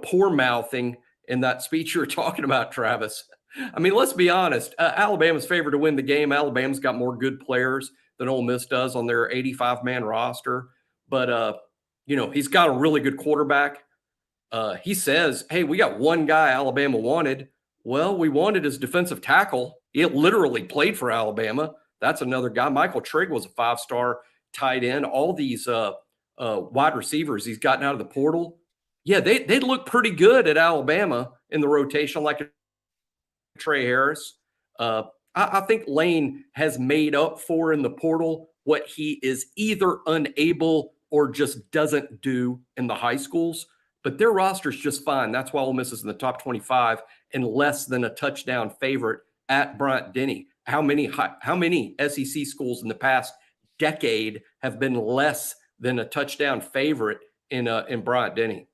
[SPEAKER 3] poor mouthing in that speech you were talking about, Travis. I mean, let's be honest. Alabama's favored to win the game. Alabama's got more good players than Ole Miss does on their 85-man roster. But, he's got a really good quarterback. He says, hey, we got one guy Alabama wanted. Well, we wanted his defensive tackle. He literally played for Alabama. That's another guy. Michael Trigg was a 5-star tight end. All these wide receivers he's gotten out of the portal. Yeah, they look pretty good at Alabama in the rotation, like Trey Harris. I think Lane has made up for in the portal what he is either unable or just doesn't do in the high schools. But their roster's just fine. That's why Ole Miss is in the top 25 and less than a touchdown favorite at Bryant-Denny. How many SEC schools in the past decade have been less than a touchdown favorite in Bryant-Denny?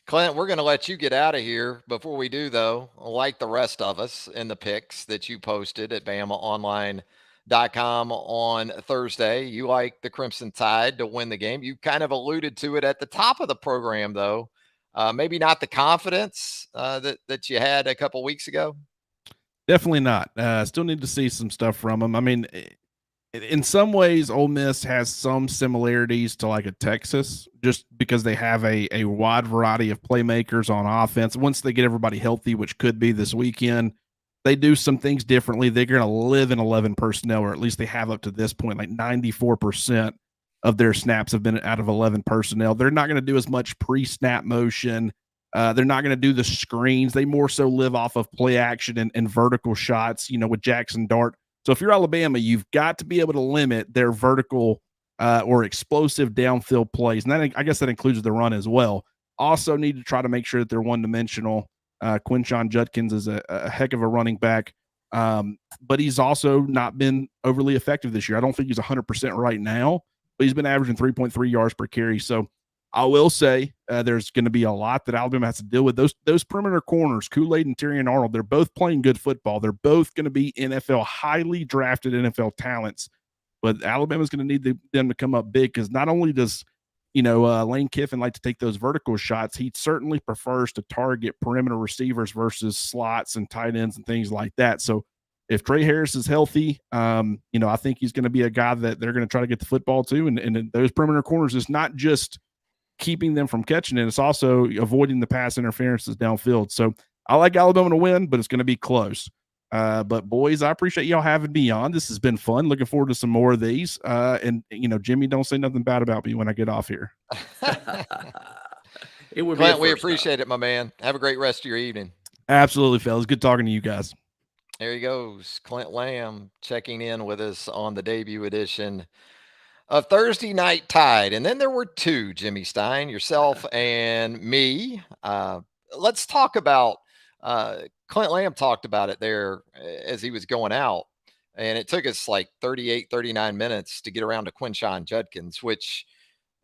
[SPEAKER 1] Clint, we're going to let you get out of here. Before we do, though, like the rest of us in the picks that you posted at BamaOnLine.com on Thursday, you like the Crimson Tide to win the game. You kind of alluded to it at the top of the program, though. Maybe not the confidence that you had a couple weeks ago.
[SPEAKER 2] Definitely not. Still need to see some stuff from them. I mean, in some ways, Ole Miss has some similarities to like a Texas, just because they have a wide variety of playmakers on offense. Once they get everybody healthy, which could be this weekend, they do some things differently. They're going to live in 11 personnel, or at least they have up to this point. Like 94% of their snaps have been out of 11 personnel. They're not going to do as much pre-snap motion. They're not going to do the screens. They more so live off of play action and vertical shots, with Jackson Dart. So if you're Alabama, you've got to be able to limit their vertical or explosive downfield plays. And I guess that includes the run as well. Also need to try to make sure that they're one-dimensional. Quinshon Judkins is a heck of a running back, but he's also not been overly effective this year. I don't think he's 100% right now, but he's been averaging 3.3 yards per carry. So I will say there's going to be a lot that Alabama has to deal with. Those perimeter corners, Kool-Aid and Tyrion Arnold, they're both playing good football. They're both going to be highly drafted NFL talents. But Alabama's going to need them to come up big, because not only does Lane Kiffin like to take those vertical shots, he certainly prefers to target perimeter receivers versus slots and tight ends and things like that. So if Trey Harris is healthy, I think he's going to be a guy that they're going to try to get the football to. And those perimeter corners is not just keeping them from catching it, it's also avoiding the pass interferences downfield. So I like Alabama to win, but it's going to be close. But boys, I appreciate y'all having me on. This has been fun. Looking forward to some more of these. And Jimmy, don't say nothing bad about me when I get off here.
[SPEAKER 3] It would
[SPEAKER 1] Clint, we appreciate it, my man. Have a great rest of your evening.
[SPEAKER 2] Absolutely, fellas. Good talking to you guys.
[SPEAKER 1] There he goes, Clint Lamb checking in with us on the debut edition of Thursday Night Tide. And then there were two, Jimmy Stein, yourself and me. Let's talk about Clint Lamb talked about it there as he was going out. And it took us like 38, 39 minutes to get around to Quinshon Judkins, which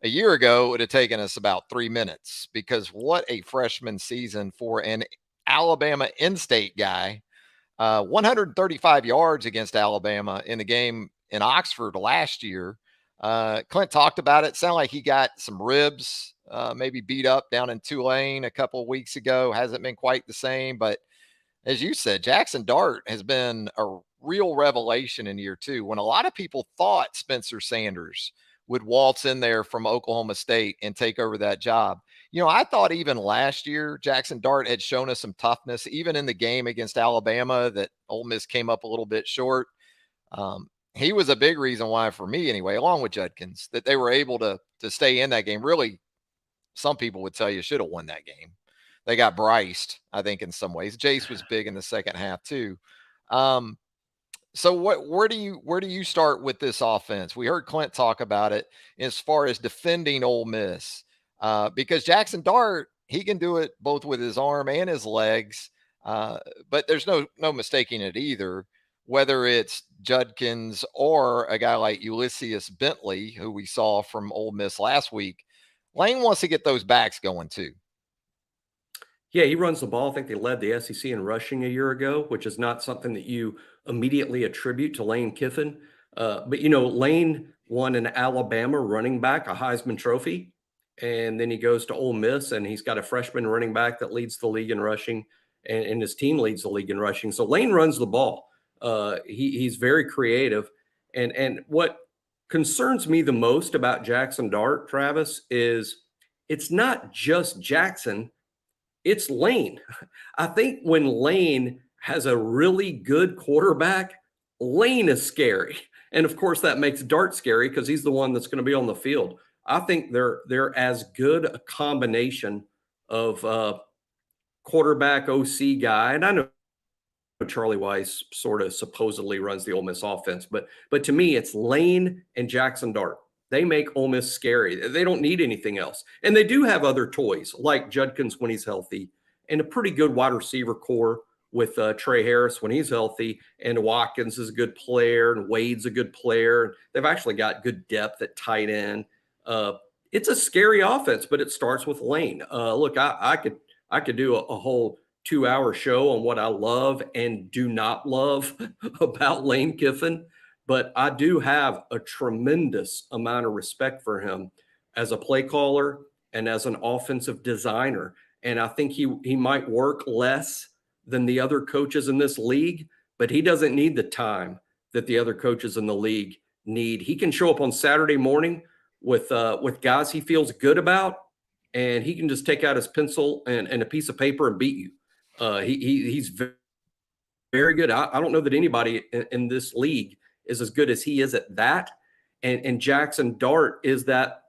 [SPEAKER 1] a year ago it would have taken us about 3 minutes, because what a freshman season for an Alabama in-state guy. 135 yards against Alabama in the game in Oxford last year. Clint talked about it. Sounded like he got some ribs, maybe beat up down in Tulane a couple of weeks ago. Hasn't been quite the same, but as you said, Jackson Dart has been a real revelation in year two, when a lot of people thought Spencer Sanders would waltz in there from Oklahoma State and take over that job. You know, I thought even last year Jackson Dart had shown us some toughness, even in the game against Alabama that Ole Miss came up a little bit short. He was a big reason why, for me anyway, along with Judkins, that they were able to stay in that game. Really, some people would tell you should have won that game. They got briced, I think, in some ways. Jace was big in the second half too. So where do you start with this offense? We heard Clint talk about it as far as defending Ole Miss, because Jackson Dart, he can do it both with his arm and his legs, but there's no mistaking it either. Whether it's Judkins or a guy like Ulysses Bentley, who we saw from Ole Miss last week, Lane wants to get those backs going too.
[SPEAKER 3] Yeah, he runs the ball. I think they led the SEC in rushing a year ago, which is not something that you immediately attribute to Lane Kiffin. But, Lane won an Alabama running back a Heisman Trophy, and then he goes to Ole Miss, and he's got a freshman running back that leads the league in rushing, and his team leads the league in rushing. So Lane runs the ball. He's very creative. And what concerns me the most about Jackson Dart, Travis, is it's not just Jackson, it's Lane. I think when Lane has a really good quarterback, Lane is scary. And of course, that makes Dart scary because he's the one that's going to be on the field. I think they're as good a combination of quarterback OC guy. And I know Charlie Weiss sort of supposedly runs the Ole Miss offense, but to me, it's Lane and Jackson Dart. They make Ole Miss scary. They don't need anything else. And they do have other toys like Judkins when he's healthy, and a pretty good wide receiver core with Trey Harris when he's healthy, and Watkins is a good player, and Wade's a good player. They've actually got good depth at tight end. It's a scary offense, but it starts with Lane. Look, I could do a whole 2-hour show on what I love and do not love about Lane Kiffin, but I do have a tremendous amount of respect for him as a play caller and as an offensive designer. And I think he might work less than the other coaches in this league, but he doesn't need the time that the other coaches in the league need. He can show up on Saturday morning with guys he feels good about, and he can just take out his pencil and a piece of paper and beat you. He's very, very good. I don't know that anybody in this league is as good as he is at that. And Jackson Dart is that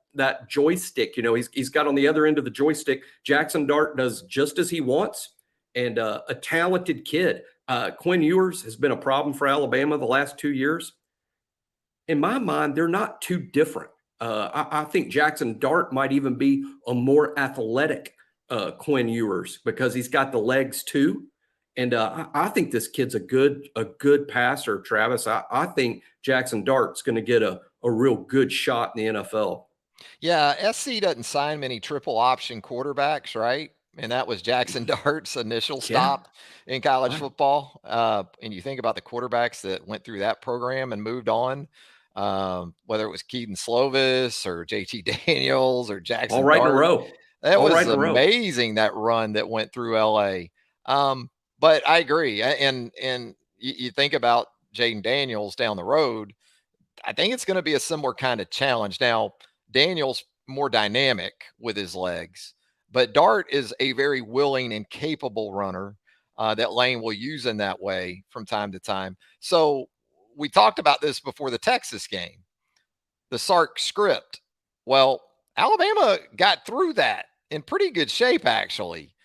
[SPEAKER 3] joystick. He's got on the other end of the joystick. Jackson Dart does just as he wants, and a talented kid. Quinn Ewers has been a problem for Alabama the last 2 years. In my mind, they're not too different. I think Jackson Dart might even be a more athletic Quinn Ewers because he's got the legs too. And I think this kid's a good passer, Travis. I think Jackson Dart's going to get a real good shot in the NFL.
[SPEAKER 1] Yeah, SC doesn't sign many triple option quarterbacks, right? And that was Jackson Dart's initial stop in college football. And you think about the quarterbacks that went through that program and moved on, whether it was Keaton Slovis or JT Daniels or Jackson
[SPEAKER 3] all right
[SPEAKER 1] Dart.
[SPEAKER 3] In a row.
[SPEAKER 1] That
[SPEAKER 3] all
[SPEAKER 1] was
[SPEAKER 3] right
[SPEAKER 1] amazing, that run that went through LA. But I agree. And you think about Jaden Daniels down the road, I think it's going to be a similar kind of challenge. Now, Daniels more dynamic with his legs, but Dart is a very willing and capable runner that Lane will use in that way from time to time. So we talked about this before the Texas game, the Sark script. Well, Alabama got through that in pretty good shape, actually.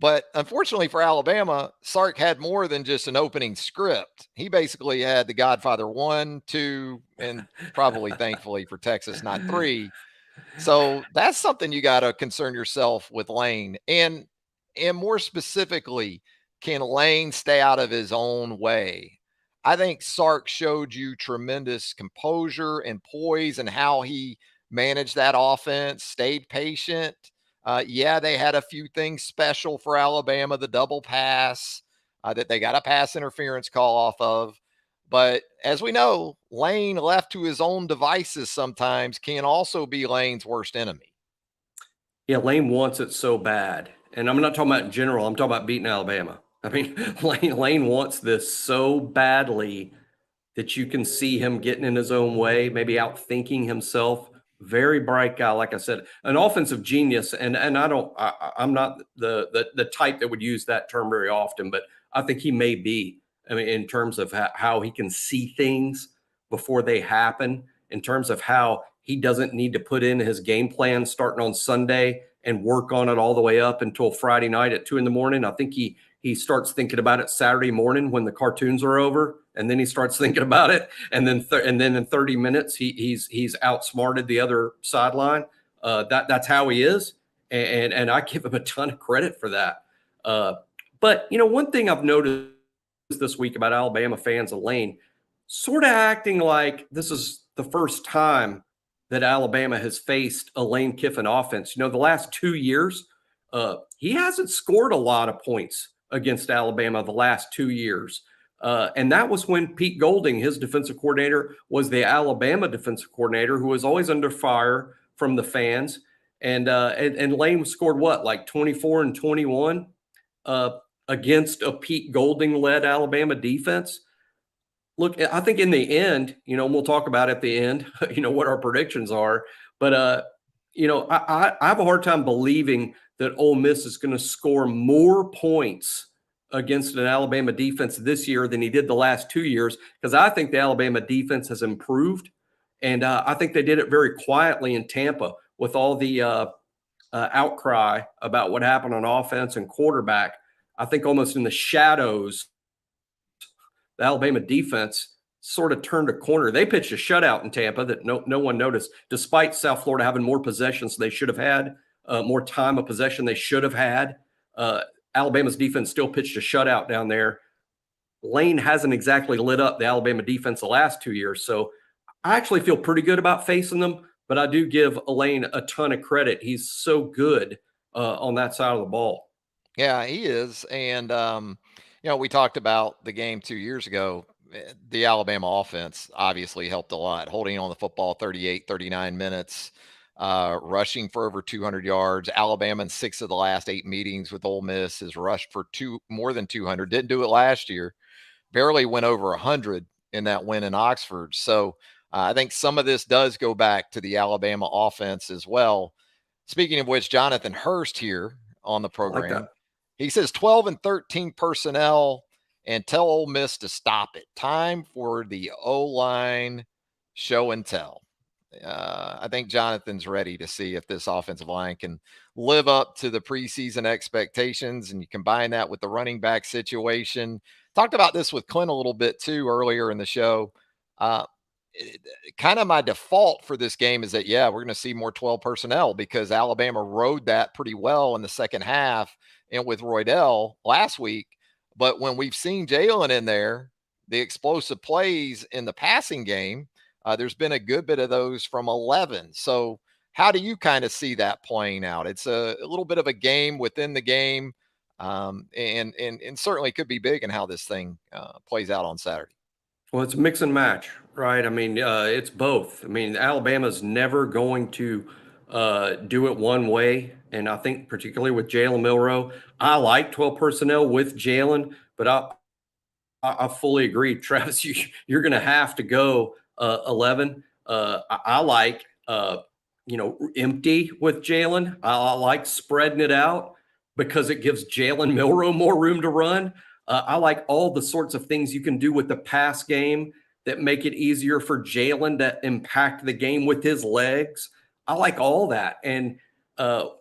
[SPEAKER 1] But unfortunately for Alabama, Sark had more than just an opening script. He basically had the Godfather 1, 2, and probably thankfully for Texas, not 3. So that's something you got to concern yourself with Lane. And more specifically, can Lane stay out of his own way? I think Sark showed you tremendous composure and poise and how he managed that offense, stayed patient. Yeah, they had a few things special for Alabama, the double pass that they got a pass interference call off of. But as we know, Lane left to his own devices sometimes can also be Lane's worst enemy.
[SPEAKER 3] Yeah, Lane wants it so bad. And I'm not talking about in general, I'm talking about beating Alabama. I mean, Lane wants this so badly that you can see him getting in his own way, maybe outthinking himself. Very bright guy, like I said, an offensive genius. And I'm not the type that would use that term very often, but I think he may be. I mean, in terms of how he can see things before they happen, in terms of how he doesn't need to put in his game plan starting on Sunday and work on it all the way up until Friday night at 2 a.m. I think he starts thinking about it Saturday morning when the cartoons are over, and then he starts thinking about it, and then in 30 minutes he's outsmarted the other sideline. That's how he is, and I give him a ton of credit for that. But one thing I've noticed this week about Alabama fans and Lane, sort of acting like this is the first time that Alabama has faced a Lane Kiffin offense. The last 2 years, he hasn't scored a lot of points against Alabama the last 2 years. And that was when Pete Golding, his defensive coordinator, was the Alabama defensive coordinator, who was always under fire from the fans. And Lane scored what, like 24 and 21 against a Pete Golding-led Alabama defense. Look, I think in the end, and we'll talk about at the end, what our predictions are. But, I have a hard time believing that Ole Miss is going to score more points against an Alabama defense this year than he did the last 2 years, because I think the Alabama defense has improved. And I think they did it very quietly in Tampa with all the outcry about what happened on offense and quarterback. I think almost in the shadows, the Alabama defense sort of turned a corner. They pitched a shutout in Tampa that no one noticed, despite South Florida having more possessions they should have had, more time of possession they should have had. Alabama's defense still pitched a shutout down there. Lane hasn't exactly lit up the Alabama defense the last 2 years. So I actually feel pretty good about facing them, but I do give Lane a ton of credit. He's so good on that side of the ball.
[SPEAKER 1] Yeah, he is. And, we talked about the game 2 years ago. The Alabama offense obviously helped a lot, holding on the football 38, 39 minutes, rushing for over 200 yards. Alabama in 6 of the last 8 meetings with Ole Miss has rushed for more than 200. Didn't do it last year. Barely went over 100 in that win in Oxford. So I think some of this does go back to the Alabama offense as well. Speaking of which, Jonathan Hurst here on the program.
[SPEAKER 3] Like
[SPEAKER 1] he says 12 and 13 personnel and tell Ole Miss to stop it. Time for the O-line show and tell. I think Jonathan's ready to see if this offensive line can live up to the preseason expectations, and you combine that with the running back situation. Talked about this with Clint a little bit too earlier in the show. Kind of my default for this game is that, we're going to see more 12 personnel because Alabama rode that pretty well in the second half and with Roydell last week. But when we've seen Jalen in there, the explosive plays in the passing game, there's been a good bit of those from 11. So how do you kind of see that playing out? It's a little bit of a game within the game, and certainly could be big in how this thing plays out on Saturday.
[SPEAKER 3] Well, it's mix and match, right? I mean, it's both. I mean, Alabama's never going to do it one way. And I think particularly with Jalen Milroe, I like 12 personnel with Jalen, but I fully agree. Travis, you're going to have to go 11. I like, empty with Jalen. I like spreading it out because it gives Jalen Milroe more room to run. I like all the sorts of things you can do with the pass game that make it easier for Jalen to impact the game with his legs. I like all that. And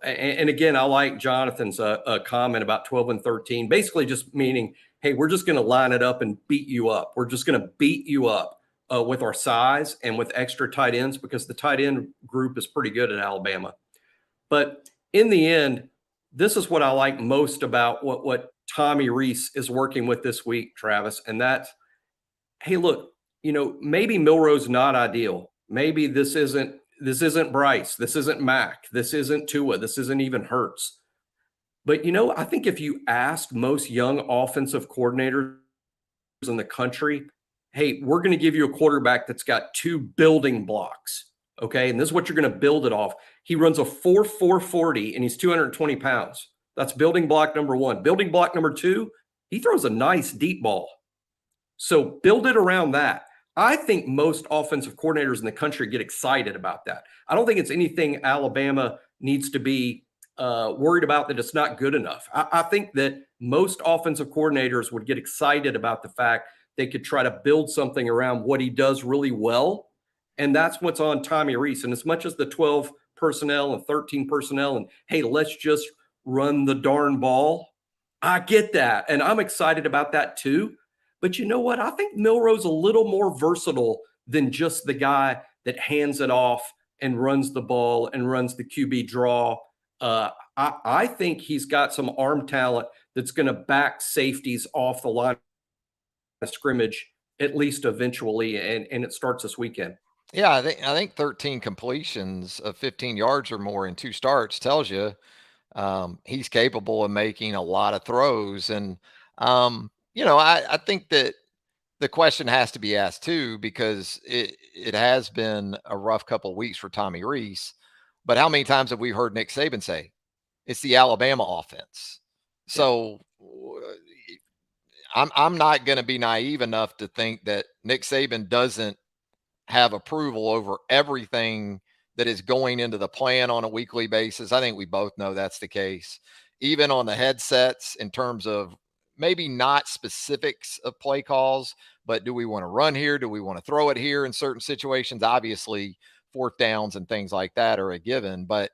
[SPEAKER 3] And again, I like Jonathan's comment about 12 and 13, basically just meaning, hey, we're just going to line it up and beat you up. We're just going to beat you up with our size and with extra tight ends, because the tight end group is pretty good at Alabama. But in the end, this is what I like most about what Tommy Rees is working with this week, Travis. And that's, hey, look, maybe Milroe's not ideal. Maybe this isn't Bryce. This isn't Mac. This isn't Tua. This isn't even Hurts. But, I think if you asked most young offensive coordinators in the country, hey, we're going to give you a quarterback that's got 2 building blocks. Okay. And this is what you're going to build it off. He runs a 4.40 and he's 220 pounds. That's building block number 1. Building block number 2, he throws a nice deep ball. So build it around that. I think most offensive coordinators in the country get excited about that. I don't think it's anything Alabama needs to be worried about that it's not good enough. I think that most offensive coordinators would get excited about the fact they could try to build something around what he does really well. And that's what's on Tommy Rees. And as much as the 12 personnel and 13 personnel and, hey, let's just run the darn ball, I get that. And I'm excited about that too. But you know what? I think Milroe's a little more versatile than just the guy that hands it off and runs the ball and runs the QB draw. I think he's got some arm talent that's going to back safeties off the line of scrimmage, at least eventually, and it starts this weekend.
[SPEAKER 1] Yeah, I think 13 completions of 15 yards or more in 2 starts tells you he's capable of making a lot of throws. And I think that the question has to be asked too, because it has been a rough couple of weeks for Tommy Rees. But how many times have we heard Nick Saban say it's the Alabama offense? So I'm not going to be naive enough to think that Nick Saban doesn't have approval over everything that is going into the plan on a weekly basis. I think we both know that's the case. Even on the headsets, in terms of maybe not specifics of play calls, but do we want to run here? Do we want to throw it here in certain situations? Obviously, 4th downs and things like that are a given, but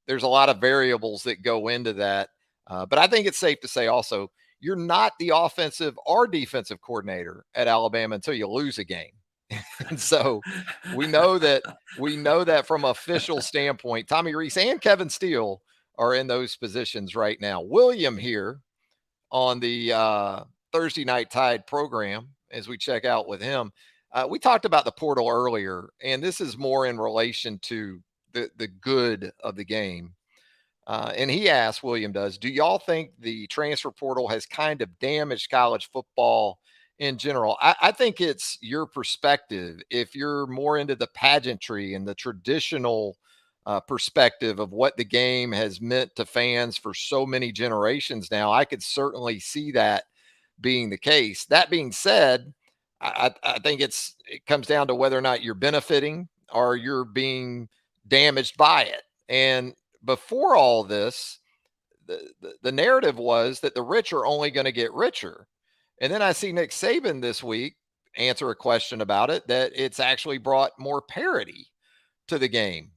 [SPEAKER 1] there's a lot of variables that go into that. But I think it's safe to say also, you're not the offensive or defensive coordinator at Alabama until you lose a game. And so we know that from official standpoint, Tommy Rees and Kevin Steele are in those positions right now. William here on the Thursday Night Tide program, as we check out with him, we talked about the portal earlier, and this is more in relation to the good of the game. And he asked, William does, do y'all think the transfer portal has kind of damaged college football in general? I think it's your perspective. If you're more into the pageantry and the traditional perspective of what the game has meant to fans for so many generations now, I could certainly see that being the case. That being said, I think it comes down to whether or not you're benefiting or you're being damaged by it. And before all this, the narrative was that the rich are only going to get richer. And then I see Nick Saban this week answer a question about it, that it's actually brought more parity to the game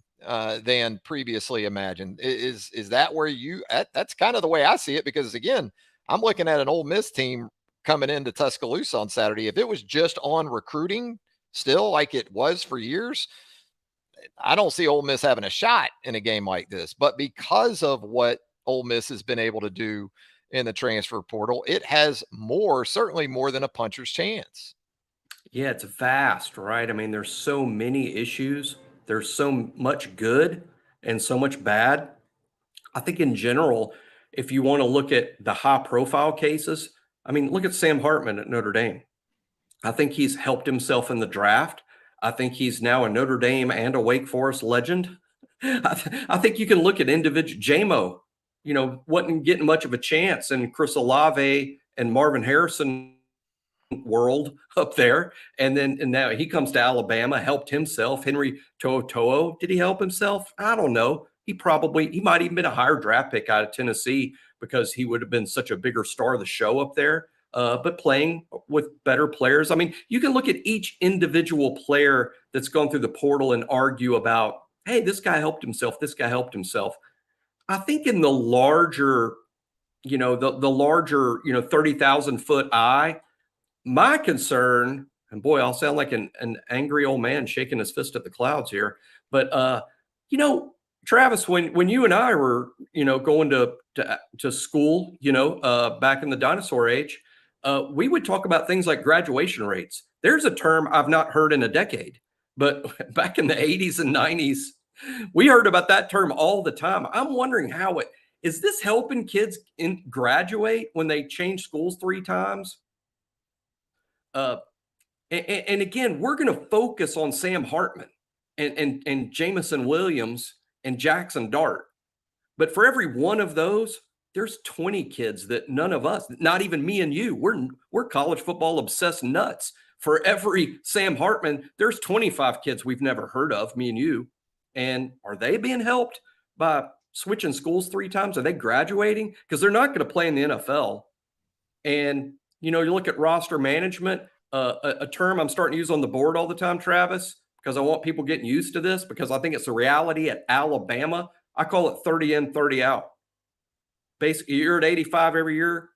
[SPEAKER 1] than previously imagined. Is that where that's kind of the way I see it? Because again, I'm looking at an Ole Miss team coming into Tuscaloosa on Saturday. If it was just on recruiting still like it was for years, I don't see Ole Miss having a shot in a game like this. But because of what Ole Miss has been able to do in the transfer portal, it has certainly more than a puncher's chance.
[SPEAKER 3] Yeah, it's vast, right? I mean, there's so many issues. There's so much good and so much bad. I think in general, if you want to look at the high profile cases, I mean, look at Sam Hartman at Notre Dame. I think he's helped himself in the draft. I think he's now a Notre Dame and a Wake Forest legend. I think you can look at individual JMO, wasn't getting much of a chance, and Chris Olave and Marvin Harrison world up there. And now he comes to Alabama, helped himself. Henry To'oTo'o, did he help himself? I don't know. He might even been a higher draft pick out of Tennessee because he would have been such a bigger star of the show up there. But playing with better players. I mean, you can look at each individual player that's gone through the portal and argue about, hey, this guy helped himself. This guy helped himself. I think in the larger, the larger, 30,000 foot eye, my concern, and boy, I'll sound like an angry old man shaking his fist at the clouds here, but you know, Travis, when you and I were, going to school, back in the dinosaur age, we would talk about things like graduation rates. There's a term I've not heard in a decade, but back in the 80s and 90s, we heard about that term all the time. I'm wondering how it is this helping kids graduate when they change schools 3 times? Uh, and again, we're going to focus on Sam Hartman and Jamison Williams and Jackson Dart. But for every one of those, there's 20 kids that none of us, not even me and you, we're college football obsessed nuts. For every Sam Hartman, there's 25 kids we've never heard of, me and you. And are they being helped by switching schools 3 times? Are they graduating? Because they're not going to play in the NFL. And, you look at roster management, a term I'm starting to use on the board all the time, Travis, because I want people getting used to this, because I think it's a reality at Alabama. I call it 30 in, 30 out. Basically, you're at 85 every year.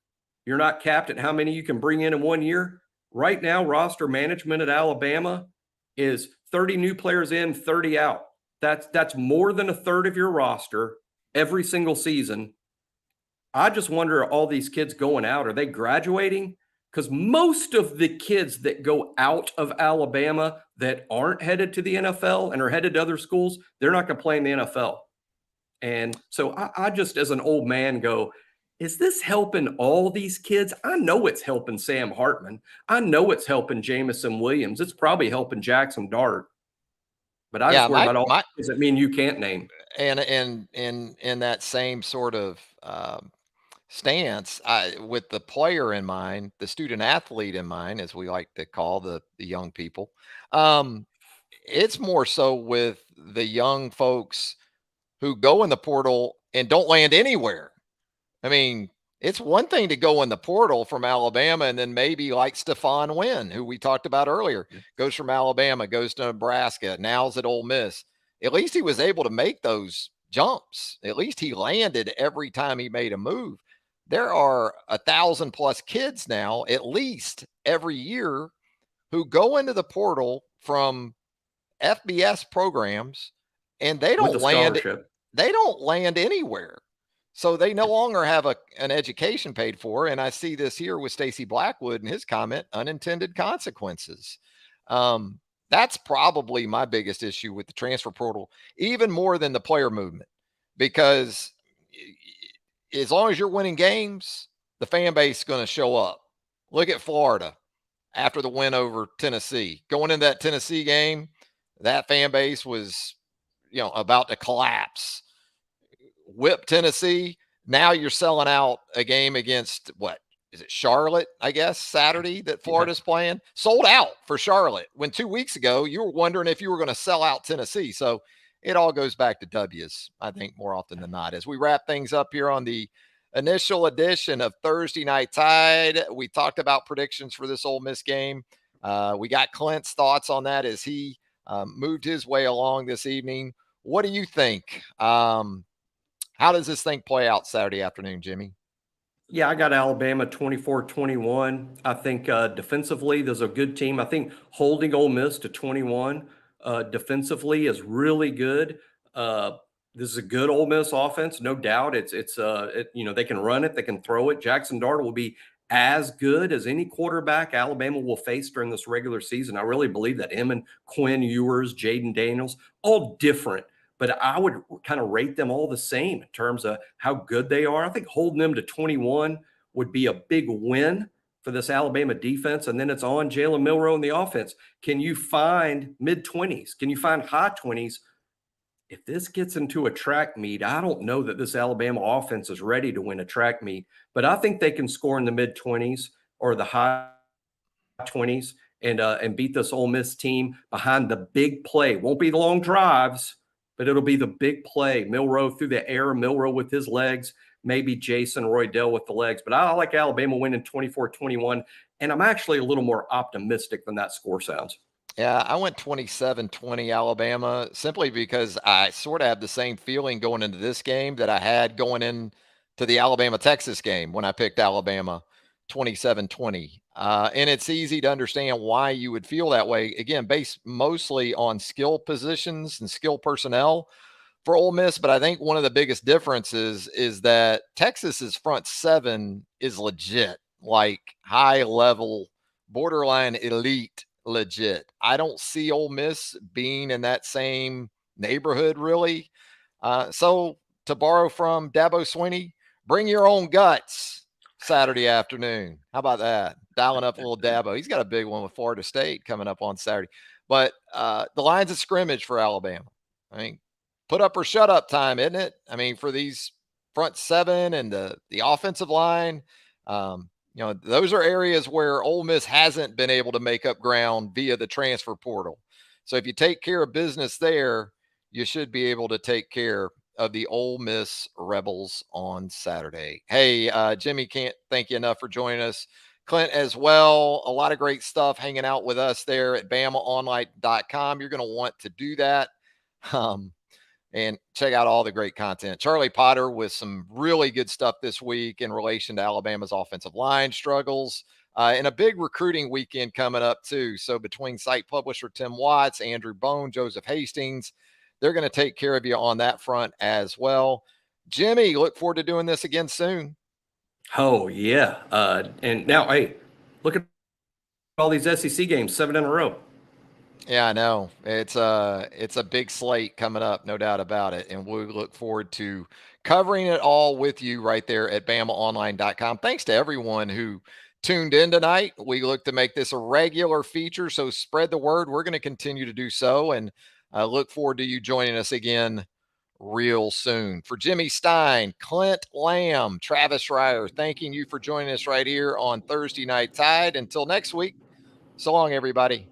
[SPEAKER 3] You're not capped at how many you can bring in 1 year. Right now, roster management at Alabama is 30 new players in, 30 out. That's more than a third of your roster every single season. I just wonder, all these kids going out, are they graduating? Because most of the kids that go out of Alabama that aren't headed to the NFL and are headed to other schools, they're not going to play in the NFL. And so I just, as an old man, go, is this helping all these kids? I know it's helping Sam Hartman. I know it's helping Jamison Williams. It's probably helping Jackson Dart. But I just worry about all the kids that me and you can't name.
[SPEAKER 1] And in that same sort of stance, with the player in mind, the student athlete in mind, as we like to call the young people, it's more so with the young folks who go in the portal and don't land anywhere. I mean, it's one thing to go in the portal from Alabama and then maybe like Stephon Wynn, who we talked about earlier, goes from Alabama, goes to Nebraska, now's at Ole Miss. At least he was able to make those jumps. At least he landed every time he made a move. There are 1,000+ kids now, at least every year, who go into the portal from FBS programs and they don't land. They don't land anywhere. So they no longer have an education paid for. And I see this here with Stacey Blackwood and his comment, unintended consequences. That's probably my biggest issue with the transfer portal, even more than the player movement, because as long as you're winning games, the fan base is going to show up. Look at Florida after the win over Tennessee. Going into that Tennessee game, that fan base was, about to collapse. Whip Tennessee. Now you're selling out a game against, what is it, Charlotte, I guess, Saturday that Florida's playing. Sold out for Charlotte, when 2 weeks ago you were wondering if you were going to sell out Tennessee. So it all goes back to W's, I think, more often than not. As we wrap things up here on the initial edition of Thursday Night Tide, we talked about predictions for this Ole Miss game. We got Clint's thoughts on that as he moved his way along this evening. What do you think? How does this thing play out Saturday afternoon, Jimmy?
[SPEAKER 3] Yeah, I got Alabama 24-21. I think defensively, there's a good team. I think holding Ole Miss to 21 defensively is really good. This is a good Ole Miss offense, no doubt. They can run it, they can throw it. Jackson Dart will be as good as any quarterback Alabama will face during this regular season. I really believe that. Him and Quinn Ewers, Jaden Daniels, all different. But I would kind of rate them all the same in terms of how good they are. I think holding them to 21 would be a big win for this Alabama defense. And then it's on Jalen Milroe in the offense. Can you find mid-20s? Can you find high 20s? If this gets into a track meet, I don't know that this Alabama offense is ready to win a track meet, but I think they can score in the mid-20s or the high 20s and beat this Ole Miss team behind the big play. Won't be the long drives, but it'll be the big play. Milroe through the air, Milroe with his legs, maybe Jason Roydell with the legs. But I like Alabama winning 24-21, and I'm actually a little more optimistic than that score sounds.
[SPEAKER 1] Yeah, I went 27-20 Alabama simply because I sort of have the same feeling going into this game that I had going into the Alabama-Texas game when I picked Alabama 27-20. And it's easy to understand why you would feel that way. Again, based mostly on skill positions and skill personnel for Ole Miss, but I think one of the biggest differences is that Texas's front seven is legit, like high level, borderline elite legit. I don't see Ole Miss being in that same neighborhood really. So to borrow from Dabo Swinney, bring your own guts Saturday afternoon. How about that? Dialing up a little Dabo. He's got a big one with Florida State coming up on Saturday. But the lines of scrimmage for Alabama. I mean, put up or shut up time, isn't it? I mean, for these front seven and the offensive line, those are areas where Ole Miss hasn't been able to make up ground via the transfer portal. So if you take care of business there, you should be able to take care of the Ole Miss Rebels on Saturday. Hey, Jimmy, can't thank you enough for joining us. Clint as well. A lot of great stuff hanging out with us there at BamaOnLine.com. You're going to want to do that. And check out all the great content. Charlie Potter with some really good stuff this week in relation to Alabama's offensive line struggles. And a big recruiting weekend coming up, too. So between site publisher Tim Watts, Andrew Bone, Joseph Hastings, they're going to take care of you on that front as well. Jimmy, look forward to doing this again soon.
[SPEAKER 3] Oh, yeah. And now, hey, look at all these SEC games, 7 in a row.
[SPEAKER 1] Yeah, I know. It's a big slate coming up, no doubt about it. And we look forward to covering it all with you right there at BamaOnline.com. Thanks to everyone who tuned in tonight. We look to make this a regular feature, so spread the word. We're going to continue to do so, and I look forward to you joining us again real soon. For Jimmy Stein, Clint Lamb, Travis Reier, thanking you for joining us right here on Thursday Night Tide. Until next week, so long, everybody.